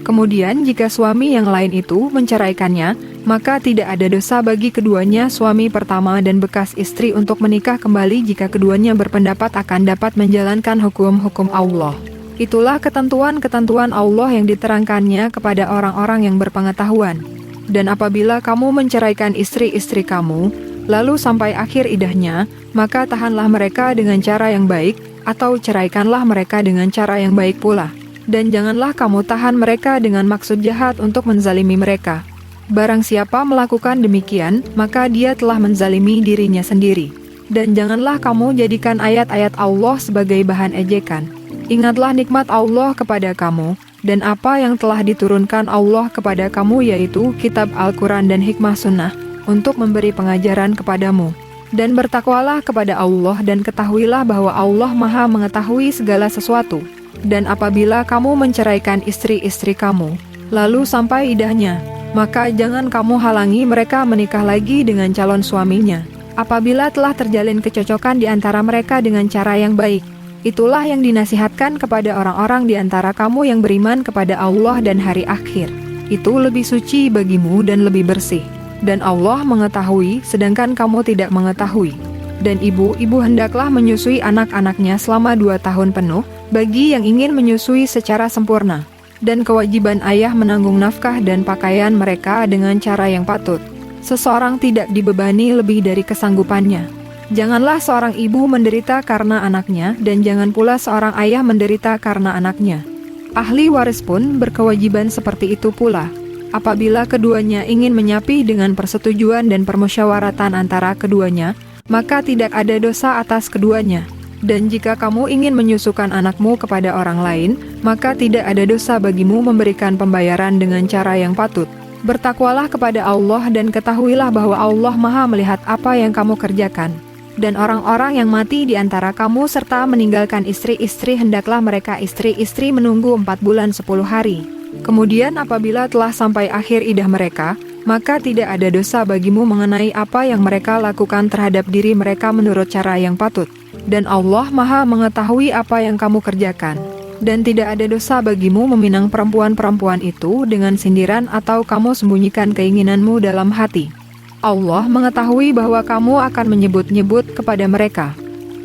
Kemudian jika suami yang lain itu menceraikannya, maka tidak ada dosa bagi keduanya suami pertama dan bekas istri untuk menikah kembali jika keduanya berpendapat akan dapat menjalankan hukum-hukum Allah. Itulah ketentuan-ketentuan Allah yang diterangkannya kepada orang-orang yang berpengetahuan. Dan apabila kamu menceraikan istri-istri kamu, lalu sampai akhir idahnya, maka tahanlah mereka dengan cara yang baik, atau ceraikanlah mereka dengan cara yang baik pula. Dan janganlah kamu tahan mereka dengan maksud jahat untuk menzalimi mereka. Barang siapa melakukan demikian, maka dia telah menzalimi dirinya sendiri. Dan janganlah kamu jadikan ayat-ayat Allah sebagai bahan ejekan. Ingatlah nikmat Allah kepada kamu, dan apa yang telah diturunkan Allah kepada kamu yaitu kitab Al-Quran dan hikmah sunnah, untuk memberi pengajaran kepadamu. Dan bertakwalah kepada Allah dan ketahuilah bahwa Allah Maha mengetahui segala sesuatu. Dan apabila kamu menceraikan istri-istri kamu, lalu sampai idahnya, maka jangan kamu halangi mereka menikah lagi dengan calon suaminya, apabila telah terjalin kecocokan di antara mereka dengan cara yang baik. Itulah yang dinasihatkan kepada orang-orang di antara kamu yang beriman kepada Allah dan hari akhir. Itu lebih suci bagimu dan lebih bersih. Dan Allah mengetahui, sedangkan kamu tidak mengetahui. Dan ibu-ibu hendaklah menyusui anak-anaknya selama 2 tahun penuh, bagi yang ingin menyusui secara sempurna. Dan kewajiban ayah menanggung nafkah dan pakaian mereka dengan cara yang patut. Seseorang tidak dibebani lebih dari kesanggupannya. Janganlah seorang ibu menderita karena anaknya, dan jangan pula seorang ayah menderita karena anaknya. Ahli waris pun berkewajiban seperti itu pula. Apabila keduanya ingin menyapih dengan persetujuan dan permusyawaratan antara keduanya, maka tidak ada dosa atas keduanya. Dan jika kamu ingin menyusukan anakmu kepada orang lain, maka tidak ada dosa bagimu memberikan pembayaran dengan cara yang patut. Bertakwalah kepada Allah dan ketahuilah bahwa Allah Maha melihat apa yang kamu kerjakan. Dan orang-orang yang mati di antara kamu serta meninggalkan istri-istri hendaklah mereka istri-istri menunggu 4 bulan 10 hari. Kemudian apabila telah sampai akhir idah mereka, maka tidak ada dosa bagimu mengenai apa yang mereka lakukan terhadap diri mereka menurut cara yang patut. Dan Allah Maha mengetahui apa yang kamu kerjakan. Dan tidak ada dosa bagimu meminang perempuan-perempuan itu dengan sindiran atau kamu sembunyikan keinginanmu dalam hati. Allah mengetahui bahwa kamu akan menyebut-nyebut kepada mereka.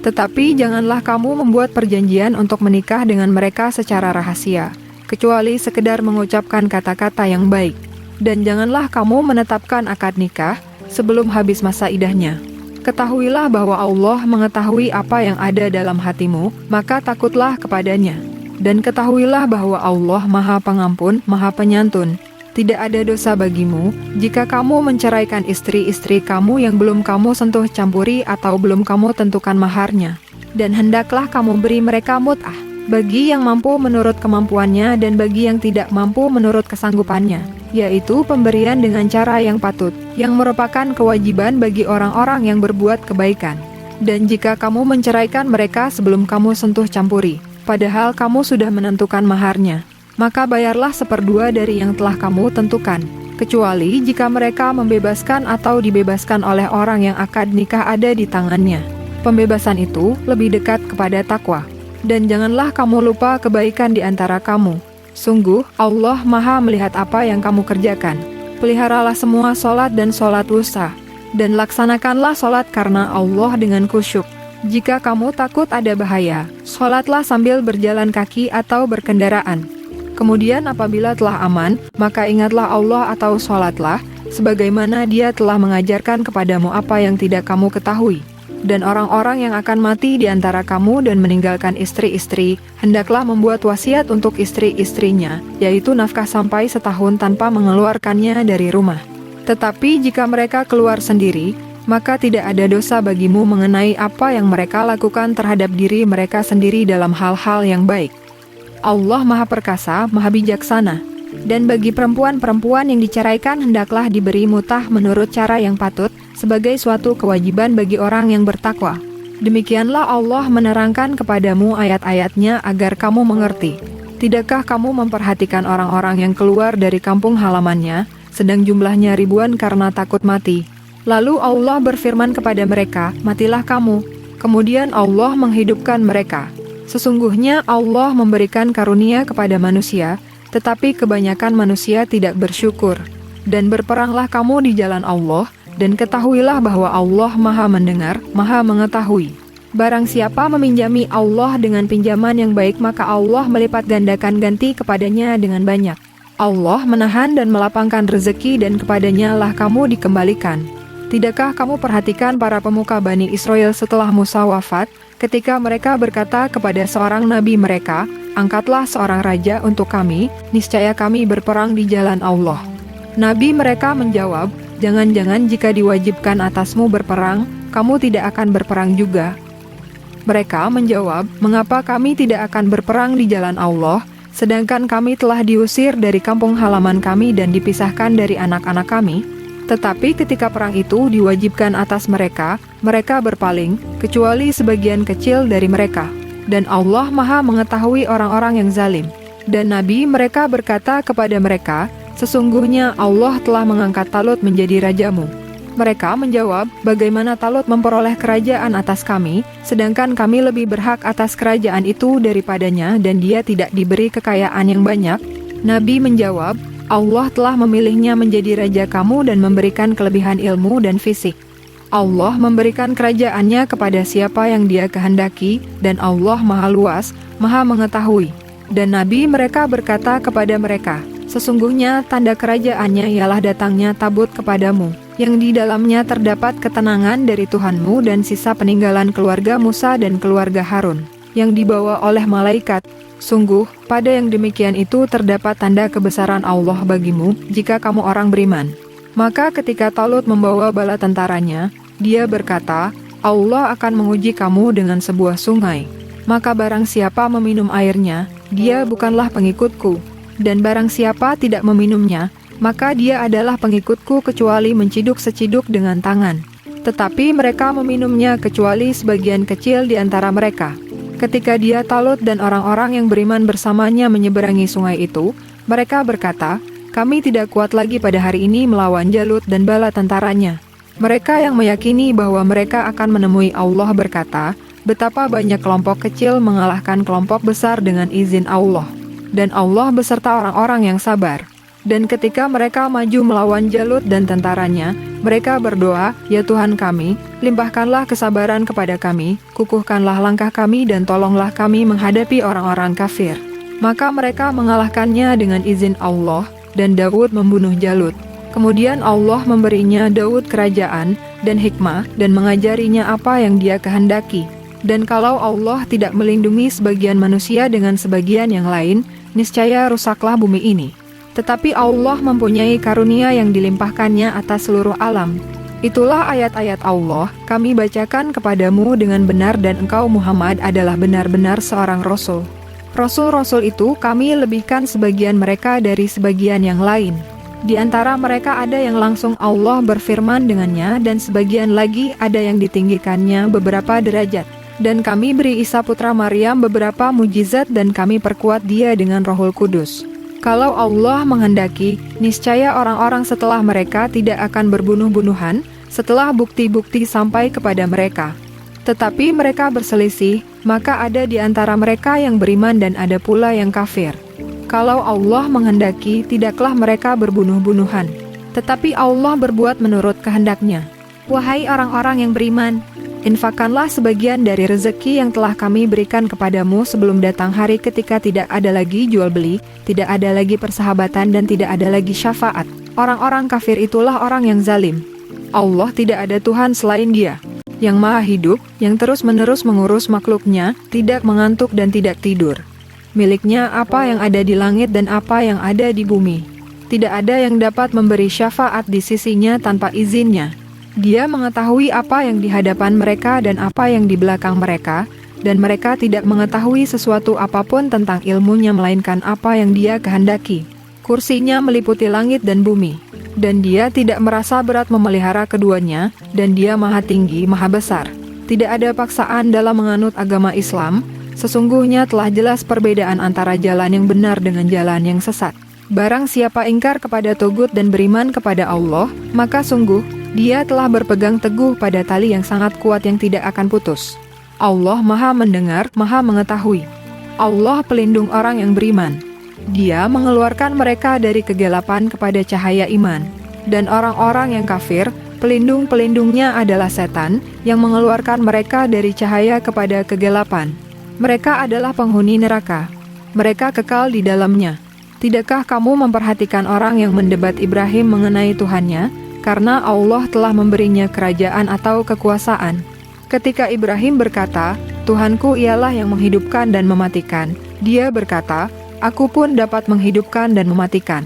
Tetapi janganlah kamu membuat perjanjian untuk menikah dengan mereka secara rahasia, kecuali sekedar mengucapkan kata-kata yang baik. Dan janganlah kamu menetapkan akad nikah sebelum habis masa idahnya. Ketahuilah bahwa Allah mengetahui apa yang ada dalam hatimu, maka takutlah kepadanya. Dan ketahuilah bahwa Allah Maha Pengampun, Maha Penyantun. Tidak ada dosa bagimu jika kamu menceraikan istri-istri kamu yang belum kamu sentuh campuri atau belum kamu tentukan maharnya. Dan hendaklah kamu beri mereka mut'ah, bagi yang mampu menurut kemampuannya dan bagi yang tidak mampu menurut kesanggupannya, yaitu pemberian dengan cara yang patut, yang merupakan kewajiban bagi orang-orang yang berbuat kebaikan. Dan jika kamu menceraikan mereka sebelum kamu sentuh campuri, padahal kamu sudah menentukan maharnya, maka bayarlah 1/2 dari yang telah kamu tentukan, kecuali jika mereka membebaskan atau dibebaskan oleh orang yang akad nikah ada di tangannya. Pembebasan itu lebih dekat kepada takwa. Dan janganlah kamu lupa kebaikan di antara kamu. Sungguh, Allah Maha melihat apa yang kamu kerjakan. Peliharalah semua sholat dan sholat wusta. Dan laksanakanlah sholat karena Allah dengan khusyuk. Jika kamu takut ada bahaya, sholatlah sambil berjalan kaki atau berkendaraan. Kemudian apabila telah aman, maka ingatlah Allah atau sholatlah, sebagaimana Dia telah mengajarkan kepadamu apa yang tidak kamu ketahui. Dan orang-orang yang akan mati di antara kamu dan meninggalkan istri-istri, hendaklah membuat wasiat untuk istri-istrinya, yaitu nafkah sampai setahun tanpa mengeluarkannya dari rumah. Tetapi jika mereka keluar sendiri, maka tidak ada dosa bagimu mengenai apa yang mereka lakukan terhadap diri mereka sendiri dalam hal-hal yang baik. Allah Maha Perkasa, Maha Bijaksana. Dan bagi perempuan-perempuan yang diceraikan hendaklah diberi mutah menurut cara yang patut, sebagai suatu kewajiban bagi orang yang bertakwa. Demikianlah Allah menerangkan kepadamu ayat-ayatnya agar kamu mengerti. Tidakkah kamu memperhatikan orang-orang yang keluar dari kampung halamannya, sedang jumlahnya ribuan karena takut mati? Lalu Allah berfirman kepada mereka, matilah kamu. Kemudian Allah menghidupkan mereka. Sesungguhnya Allah memberikan karunia kepada manusia, tetapi kebanyakan manusia tidak bersyukur. Dan berperanglah kamu di jalan Allah, dan ketahuilah bahwa Allah Maha mendengar, Maha mengetahui. Barang siapa meminjami Allah dengan pinjaman yang baik, maka Allah melipat gandakan ganti kepadanya dengan banyak. Allah menahan dan melapangkan rezeki, dan kepadanya lah kamu dikembalikan. Tidakkah kamu perhatikan para pemuka Bani Israel setelah Musa wafat, ketika mereka berkata kepada seorang nabi mereka, angkatlah seorang raja untuk kami, niscaya kami berperang di jalan Allah. Nabi mereka menjawab, jangan-jangan jika diwajibkan atasmu berperang, kamu tidak akan berperang juga. Mereka menjawab, mengapa kami tidak akan berperang di jalan Allah, sedangkan kami telah diusir dari kampung halaman kami dan dipisahkan dari anak-anak kami? Tetapi ketika perang itu diwajibkan atas mereka, mereka berpaling, kecuali sebagian kecil dari mereka. Dan Allah Maha mengetahui orang-orang yang zalim. Dan Nabi mereka berkata kepada mereka, sesungguhnya Allah telah mengangkat Talut menjadi rajamu. Mereka menjawab, bagaimana Talut memperoleh kerajaan atas kami, sedangkan kami lebih berhak atas kerajaan itu daripadanya dan dia tidak diberi kekayaan yang banyak? Nabi menjawab, Allah telah memilihnya menjadi raja kamu dan memberikan kelebihan ilmu dan fisik. Allah memberikan kerajaannya kepada siapa yang Dia kehendaki, dan Allah Maha Luas, Maha Mengetahui. Dan Nabi mereka berkata kepada mereka, sesungguhnya tanda kerajaannya ialah datangnya tabut kepadamu, yang di dalamnya terdapat ketenangan dari Tuhanmu dan sisa peninggalan keluarga Musa dan keluarga Harun, yang dibawa oleh malaikat. Sungguh, pada yang demikian itu terdapat tanda kebesaran Allah bagimu, jika kamu orang beriman. Maka ketika Talut membawa bala tentaranya, dia berkata, Allah akan menguji kamu dengan sebuah sungai. Maka barang siapa meminum airnya, dia bukanlah pengikutku. Dan barang siapa tidak meminumnya, maka dia adalah pengikutku kecuali menciduk seciduk dengan tangan. Tetapi mereka meminumnya kecuali sebagian kecil di antara mereka. Ketika dia Talut dan orang-orang yang beriman bersamanya menyeberangi sungai itu, mereka berkata, kami tidak kuat lagi pada hari ini melawan Jalut dan bala tentaranya. Mereka yang meyakini bahwa mereka akan menemui Allah berkata, betapa banyak kelompok kecil mengalahkan kelompok besar dengan izin Allah. Dan Allah beserta orang-orang yang sabar. Dan ketika mereka maju melawan Jalut dan tentaranya, mereka berdoa, ya Tuhan kami, limpahkanlah kesabaran kepada kami, kukuhkanlah langkah kami dan tolonglah kami menghadapi orang-orang kafir. Maka mereka mengalahkannya dengan izin Allah, dan Daud membunuh Jalut. Kemudian Allah memberinya Daud kerajaan dan hikmah dan mengajarinya apa yang Dia kehendaki. Dan kalau Allah tidak melindungi sebagian manusia dengan sebagian yang lain, niscaya rusaklah bumi ini. Tetapi Allah mempunyai karunia yang dilimpahkannya atas seluruh alam. Itulah ayat-ayat Allah, kami bacakan kepadamu dengan benar dan engkau Muhammad adalah benar-benar seorang Rasul. Rasul-Rasul itu kami lebihkan sebagian mereka dari sebagian yang lain. Di antara mereka ada yang langsung Allah berfirman dengannya dan sebagian lagi ada yang ditinggikannya beberapa derajat. Dan kami beri Isa putra Maryam beberapa mujizat dan kami perkuat dia dengan Rohul Kudus. Kalau Allah menghendaki, niscaya orang-orang setelah mereka tidak akan berbunuh-bunuhan, setelah bukti-bukti sampai kepada mereka. Tetapi mereka berselisih, maka ada di antara mereka yang beriman dan ada pula yang kafir. Kalau Allah menghendaki, tidaklah mereka berbunuh-bunuhan. Tetapi Allah berbuat menurut kehendak-Nya. Wahai orang-orang yang beriman, infakkanlah sebagian dari rezeki yang telah kami berikan kepadamu sebelum datang hari ketika tidak ada lagi jual beli, tidak ada lagi persahabatan dan tidak ada lagi syafaat. Orang-orang kafir itulah orang yang zalim. Allah tidak ada Tuhan selain Dia, yang maha hidup, yang terus-menerus mengurus makhluknya, tidak mengantuk dan tidak tidur. Miliknya apa yang ada di langit dan apa yang ada di bumi. Tidak ada yang dapat memberi syafaat di sisinya tanpa izinnya. Dia mengetahui apa yang di hadapan mereka dan apa yang di belakang mereka, dan mereka tidak mengetahui sesuatu apapun tentang ilmunya melainkan apa yang Dia kehendaki. Kursinya meliputi langit dan bumi, dan Dia tidak merasa berat memelihara keduanya, dan Dia maha tinggi, maha besar. Tidak ada paksaan dalam menganut agama Islam, sesungguhnya telah jelas perbedaan antara jalan yang benar dengan jalan yang sesat. Barang siapa ingkar kepada Togut dan beriman kepada Allah, maka sungguh, dia telah berpegang teguh pada tali yang sangat kuat yang tidak akan putus. Allah maha mendengar, maha mengetahui. Allah pelindung orang yang beriman. Dia mengeluarkan mereka dari kegelapan kepada cahaya iman. Dan orang-orang yang kafir, pelindung-pelindungnya adalah setan, yang mengeluarkan mereka dari cahaya kepada kegelapan. Mereka adalah penghuni neraka. Mereka kekal di dalamnya. Tidakkah kamu memperhatikan orang yang mendebat Ibrahim mengenai Tuhannya, karena Allah telah memberinya kerajaan atau kekuasaan? Ketika Ibrahim berkata, Tuhanku ialah yang menghidupkan dan mematikan, dia berkata, aku pun dapat menghidupkan dan mematikan.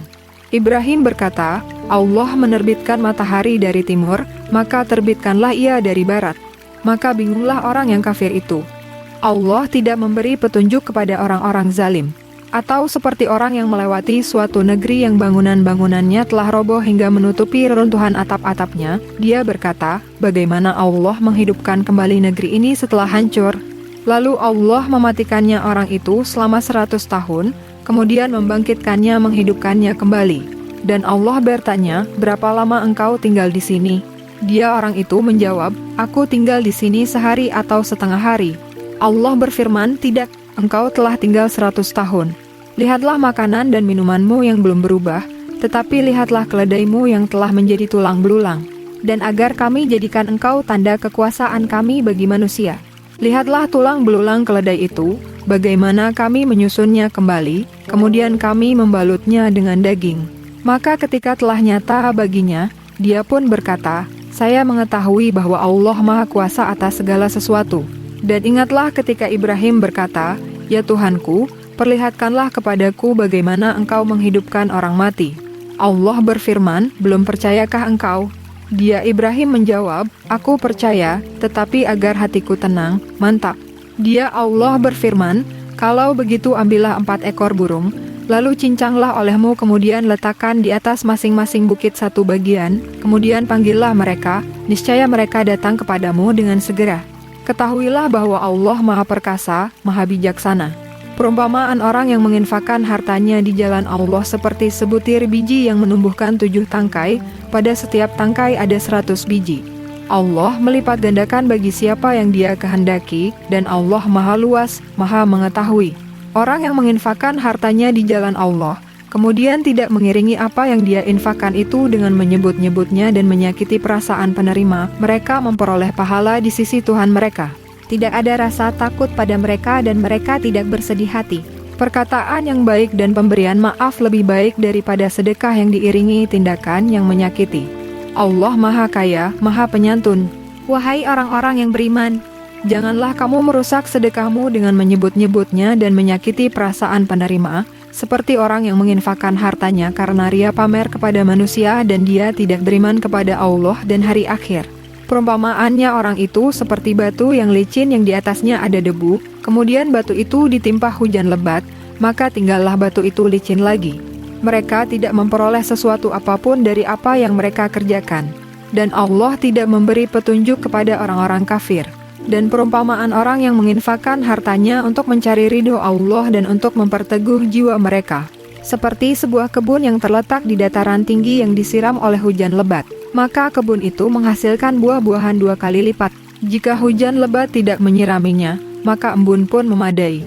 Ibrahim berkata, Allah menerbitkan matahari dari timur, maka terbitkanlah ia dari barat. Maka bingunglah orang yang kafir itu. Allah tidak memberi petunjuk kepada orang-orang zalim. Atau seperti orang yang melewati suatu negeri yang bangunan-bangunannya telah roboh hingga menutupi reruntuhan atap-atapnya, dia berkata, bagaimana Allah menghidupkan kembali negeri ini setelah hancur? Lalu Allah mematikannya orang itu selama 100 tahun, kemudian membangkitkannya menghidupkannya kembali. Dan Allah bertanya, berapa lama engkau tinggal di sini? Dia orang itu menjawab, aku tinggal di sini sehari atau setengah hari. Allah berfirman, tidak, engkau telah tinggal 100 tahun. Lihatlah makanan dan minumanmu yang belum berubah, tetapi lihatlah keledaimu yang telah menjadi tulang belulang. Dan agar kami jadikan engkau tanda kekuasaan kami bagi manusia. Lihatlah tulang belulang keledai itu, bagaimana kami menyusunnya kembali, kemudian kami membalutnya dengan daging. Maka ketika telah nyata baginya, dia pun berkata, saya mengetahui bahwa Allah Maha Kuasa atas segala sesuatu. Dan ingatlah ketika Ibrahim berkata, ya Tuhanku, perlihatkanlah kepadaku bagaimana engkau menghidupkan orang mati. Allah berfirman, belum percayakah engkau? Dia Ibrahim menjawab, aku percaya, tetapi agar hatiku tenang, mantap. Dia Allah berfirman, kalau begitu ambillah 4 ekor burung, lalu cincanglah olehmu kemudian letakkan di atas masing-masing bukit satu bagian, kemudian panggillah mereka, niscaya mereka datang kepadamu dengan segera. Ketahuilah bahwa Allah Maha Perkasa, Maha Bijaksana. Perumpamaan orang yang menginfakkan hartanya di jalan Allah seperti sebutir biji yang menumbuhkan 7 tangkai, pada setiap tangkai ada 100 biji. Allah melipat gandakan bagi siapa yang Dia kehendaki, dan Allah Maha Luas, Maha Mengetahui. Orang yang menginfakkan hartanya di jalan Allah, kemudian tidak mengiringi apa yang dia infakkan itu dengan menyebut-nyebutnya dan menyakiti perasaan penerima, mereka memperoleh pahala di sisi Tuhan mereka. Tidak ada rasa takut pada mereka dan mereka tidak bersedih hati. Perkataan yang baik dan pemberian maaf lebih baik daripada sedekah yang diiringi tindakan yang menyakiti. Allah Maha Kaya, Maha Penyantun. Wahai orang-orang yang beriman, janganlah kamu merusak sedekahmu dengan menyebut-nyebutnya dan menyakiti perasaan penerima, seperti orang yang menginfakkan hartanya karena ria pamer kepada manusia dan dia tidak beriman kepada Allah dan hari akhir. Perumpamaannya orang itu seperti batu yang licin yang di atasnya ada debu, kemudian batu itu ditimpa hujan lebat, maka tinggallah batu itu licin lagi. Mereka tidak memperoleh sesuatu apapun dari apa yang mereka kerjakan. Dan Allah tidak memberi petunjuk kepada orang-orang kafir. Dan perumpamaan orang yang menginfakkan hartanya untuk mencari ridho Allah dan untuk memperteguh jiwa mereka. Seperti sebuah kebun yang terletak di dataran tinggi yang disiram oleh hujan lebat. Maka kebun itu menghasilkan buah-buahan 2 kali lipat. Jika hujan lebat tidak menyiraminya, maka embun pun memadai.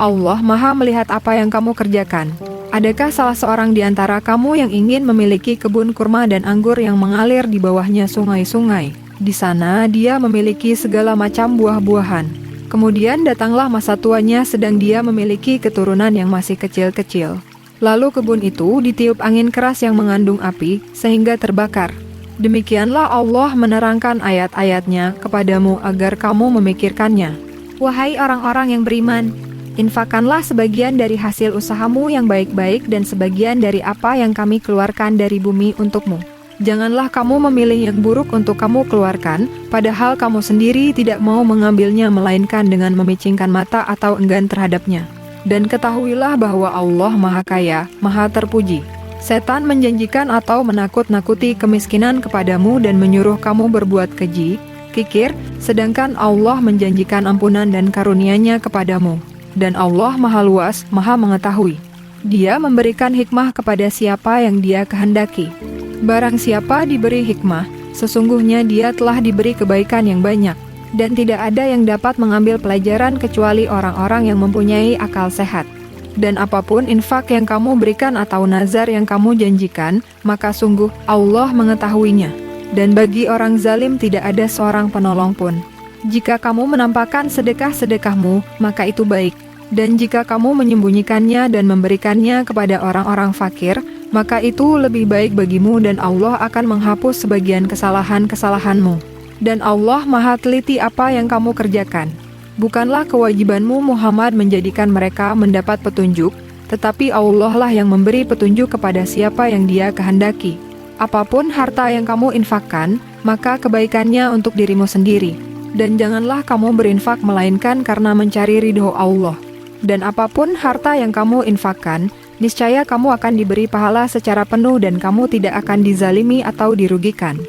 Allah Maha melihat apa yang kamu kerjakan. Adakah salah seorang di antara kamu yang ingin memiliki kebun kurma dan anggur yang mengalir di bawahnya sungai-sungai? Di sana dia memiliki segala macam buah-buahan. Kemudian datanglah masa tuanya sedang dia memiliki keturunan yang masih kecil-kecil. Lalu kebun itu ditiup angin keras yang mengandung api, sehingga terbakar. Demikianlah Allah menerangkan ayat-ayatnya kepadamu agar kamu memikirkannya. Wahai orang-orang yang beriman, infakkanlah sebagian dari hasil usahamu yang baik-baik dan sebagian dari apa yang kami keluarkan dari bumi untukmu. Janganlah kamu memilih yang buruk untuk kamu keluarkan, padahal kamu sendiri tidak mau mengambilnya melainkan dengan memicingkan mata atau enggan terhadapnya. Dan ketahuilah bahwa Allah Maha Kaya, Maha Terpuji. Setan menjanjikan atau menakut-nakuti kemiskinan kepadamu dan menyuruh kamu berbuat keji, kikir, sedangkan Allah menjanjikan ampunan dan karunia-Nya kepadamu. Dan Allah Maha Luas, Maha Mengetahui. Dia memberikan hikmah kepada siapa yang Dia kehendaki. Barang siapa diberi hikmah, sesungguhnya dia telah diberi kebaikan yang banyak, dan tidak ada yang dapat mengambil pelajaran kecuali orang-orang yang mempunyai akal sehat. Dan apapun infak yang kamu berikan atau nazar yang kamu janjikan, maka sungguh Allah mengetahuinya. Dan bagi orang zalim tidak ada seorang penolong pun. Jika kamu menampakkan sedekah-sedekahmu, maka itu baik. Dan jika kamu menyembunyikannya dan memberikannya kepada orang-orang fakir, maka itu lebih baik bagimu dan Allah akan menghapus sebagian kesalahan-kesalahanmu. Dan Allah Maha teliti apa yang kamu kerjakan. Bukanlah kewajibanmu Muhammad menjadikan mereka mendapat petunjuk, tetapi Allah lah yang memberi petunjuk kepada siapa yang Dia kehendaki. Apapun harta yang kamu infakkan, maka kebaikannya untuk dirimu sendiri. Dan janganlah kamu berinfak melainkan karena mencari ridho Allah. Dan apapun harta yang kamu infakkan, niscaya kamu akan diberi pahala secara penuh dan kamu tidak akan dizalimi atau dirugikan.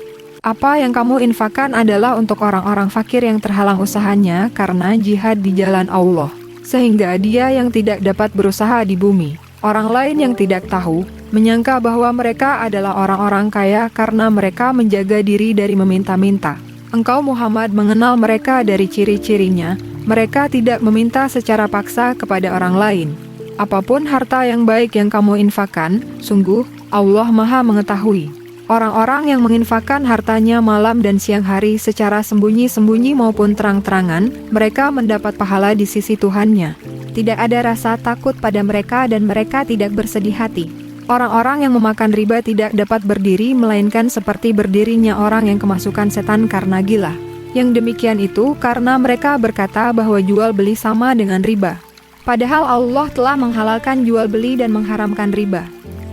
Apa yang kamu infakkan adalah untuk orang-orang fakir yang terhalang usahanya karena jihad di jalan Allah, sehingga dia yang tidak dapat berusaha di bumi. Orang lain yang tidak tahu, menyangka bahwa mereka adalah orang-orang kaya karena mereka menjaga diri dari meminta-minta. Engkau Muhammad mengenal mereka dari ciri-cirinya, mereka tidak meminta secara paksa kepada orang lain. Apapun harta yang baik yang kamu infakkan, sungguh Allah Maha Mengetahui. Orang-orang yang menginfakkan hartanya malam dan siang hari secara sembunyi-sembunyi maupun terang-terangan, mereka mendapat pahala di sisi Tuhannya. Tidak ada rasa takut pada mereka dan mereka tidak bersedih hati. Orang-orang yang memakan riba tidak dapat berdiri melainkan seperti berdirinya orang yang kemasukan setan karena gila. Yang demikian itu karena mereka berkata bahwa jual beli sama dengan riba. Padahal Allah telah menghalalkan jual beli dan mengharamkan riba.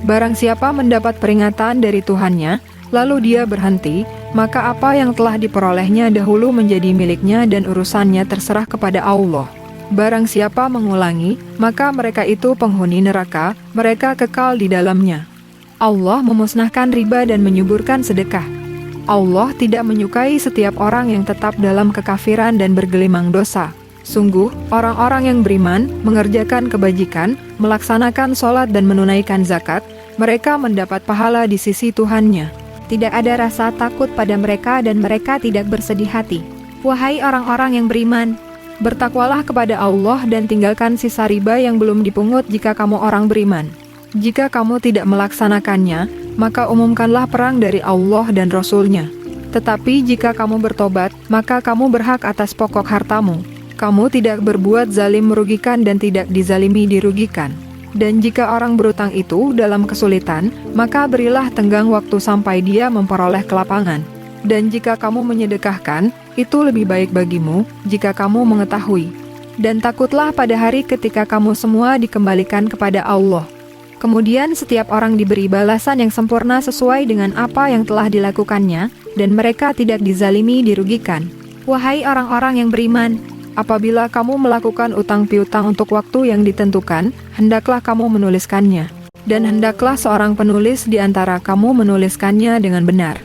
Barang siapa mendapat peringatan dari Tuhannya, lalu dia berhenti, maka apa yang telah diperolehnya dahulu menjadi miliknya dan urusannya terserah kepada Allah. Barang siapa mengulangi, maka mereka itu penghuni neraka, mereka kekal di dalamnya. Allah memusnahkan riba dan menyuburkan sedekah. Allah tidak menyukai setiap orang yang tetap dalam kekafiran dan bergelimang dosa. Sungguh, orang-orang yang beriman, mengerjakan kebajikan, melaksanakan sholat dan menunaikan zakat, mereka mendapat pahala di sisi Tuhannya. Tidak ada rasa takut pada mereka dan mereka tidak bersedih hati. Wahai orang-orang yang beriman, bertakwalah kepada Allah dan tinggalkan sisa riba yang belum dipungut jika kamu orang beriman. Jika kamu tidak melaksanakannya, maka umumkanlah perang dari Allah dan Rasul-Nya. Tetapi jika kamu bertobat, maka kamu berhak atas pokok hartamu. Kamu tidak berbuat zalim merugikan dan tidak dizalimi dirugikan. Dan jika orang berutang itu dalam kesulitan, maka berilah tenggang waktu sampai dia memperoleh kelapangan. Dan jika kamu menyedekahkan, itu lebih baik bagimu, jika kamu mengetahui. Dan takutlah pada hari ketika kamu semua dikembalikan kepada Allah. Kemudian setiap orang diberi balasan yang sempurna sesuai dengan apa yang telah dilakukannya, dan mereka tidak dizalimi dirugikan. Wahai orang-orang yang beriman, apabila kamu melakukan utang piutang untuk waktu yang ditentukan, hendaklah kamu menuliskannya. Dan hendaklah seorang penulis di antara kamu menuliskannya dengan benar.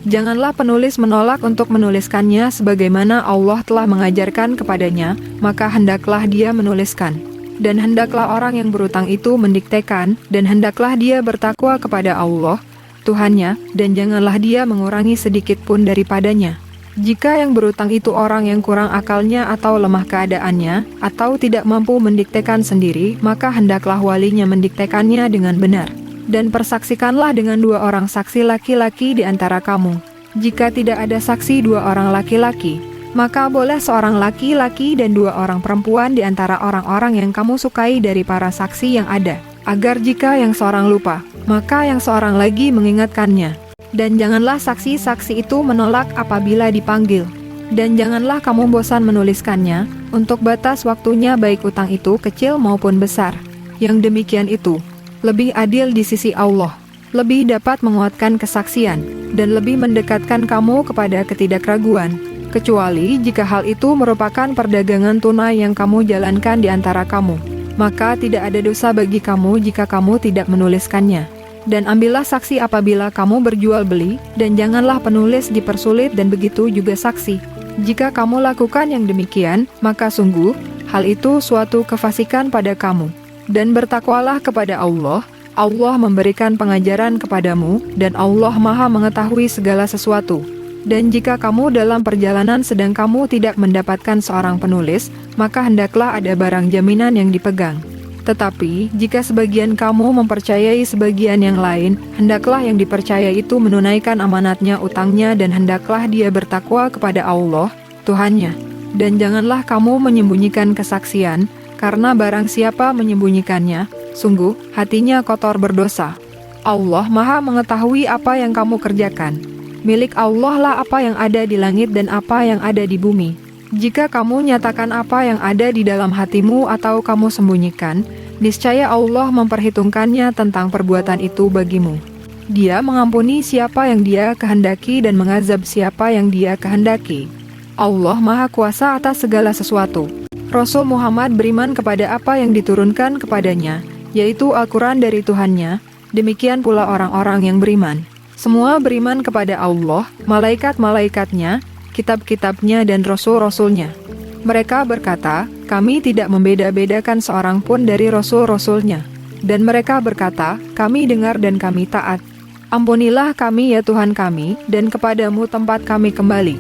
Janganlah penulis menolak untuk menuliskannya sebagaimana Allah telah mengajarkan kepadanya, maka hendaklah dia menuliskan. Dan hendaklah orang yang berutang itu mendiktekan, dan hendaklah dia bertakwa kepada Allah, Tuhannya, dan janganlah dia mengurangi sedikit pun daripadanya. Jika yang berutang itu orang yang kurang akalnya atau lemah keadaannya, atau tidak mampu mendiktekan sendiri, maka hendaklah walinya mendiktekannya dengan benar. Dan persaksikanlah dengan 2 orang saksi laki-laki di antara kamu. Jika tidak ada saksi 2 orang laki-laki, maka boleh seorang laki-laki dan 2 orang perempuan di antara orang-orang yang kamu sukai dari para saksi yang ada, agar jika yang seorang lupa, maka yang seorang lagi mengingatkannya. Dan janganlah saksi-saksi itu menolak apabila dipanggil. Dan janganlah kamu bosan menuliskannya, untuk batas waktunya baik utang itu kecil maupun besar. Yang demikian itu lebih adil di sisi Allah, lebih dapat menguatkan kesaksian, dan lebih mendekatkan kamu kepada ketidakraguan. Kecuali jika hal itu merupakan perdagangan tunai yang kamu jalankan di antara kamu, maka tidak ada dosa bagi kamu jika kamu tidak menuliskannya. Dan ambillah saksi apabila kamu berjual beli, dan janganlah penulis dipersulit dan begitu juga saksi. Jika kamu lakukan yang demikian, maka sungguh, hal itu suatu kefasikan pada kamu. Dan bertakwalah kepada Allah, Allah memberikan pengajaran kepadamu, dan Allah Maha mengetahui segala sesuatu. Dan jika kamu dalam perjalanan sedang kamu tidak mendapatkan seorang penulis, maka hendaklah ada barang jaminan yang dipegang. Tetapi, jika sebagian kamu mempercayai sebagian yang lain, hendaklah yang dipercaya itu menunaikan amanatnya utangnya dan hendaklah dia bertakwa kepada Allah, Tuhannya. Dan janganlah kamu menyembunyikan kesaksian, karena barang siapa menyembunyikannya, sungguh, hatinya kotor berdosa. Allah Maha mengetahui apa yang kamu kerjakan. Milik Allah lah apa yang ada di langit dan apa yang ada di bumi. Jika kamu nyatakan apa yang ada di dalam hatimu atau kamu sembunyikan, niscaya Allah memperhitungkannya tentang perbuatan itu bagimu. Dia mengampuni siapa yang Dia kehendaki dan mengazab siapa yang Dia kehendaki. Allah Maha Kuasa atas segala sesuatu. Rasul Muhammad beriman kepada apa yang diturunkan kepadanya, yaitu Al-Quran dari Tuhannya, demikian pula orang-orang yang beriman. Semua beriman kepada Allah, malaikat-malaikatnya, kitab-kitabnya dan rasul-rasulnya. Mereka berkata, kami tidak membeda-bedakan seorang pun dari rasul-rasulnya. Dan mereka berkata, kami dengar dan kami taat. Ampunilah kami ya Tuhan kami, dan kepadamu tempat kami kembali.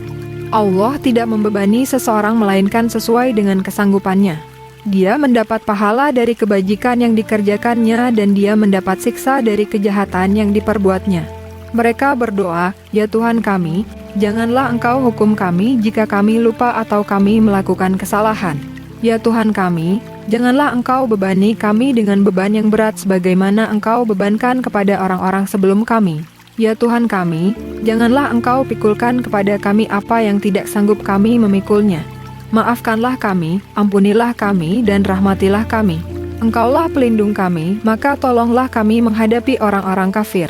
Allah tidak membebani seseorang melainkan sesuai dengan kesanggupannya. Dia mendapat pahala dari kebajikan yang dikerjakannya dan dia mendapat siksa dari kejahatan yang diperbuatnya. Mereka berdoa, ya Tuhan kami, janganlah Engkau hukum kami jika kami lupa atau kami melakukan kesalahan. Ya Tuhan kami, janganlah Engkau bebani kami dengan beban yang berat sebagaimana Engkau bebankan kepada orang-orang sebelum kami. Ya Tuhan kami, janganlah Engkau pikulkan kepada kami apa yang tidak sanggup kami memikulnya. Maafkanlah kami, ampunilah kami dan rahmatilah kami. Engkaulah pelindung kami, maka tolonglah kami menghadapi orang-orang kafir.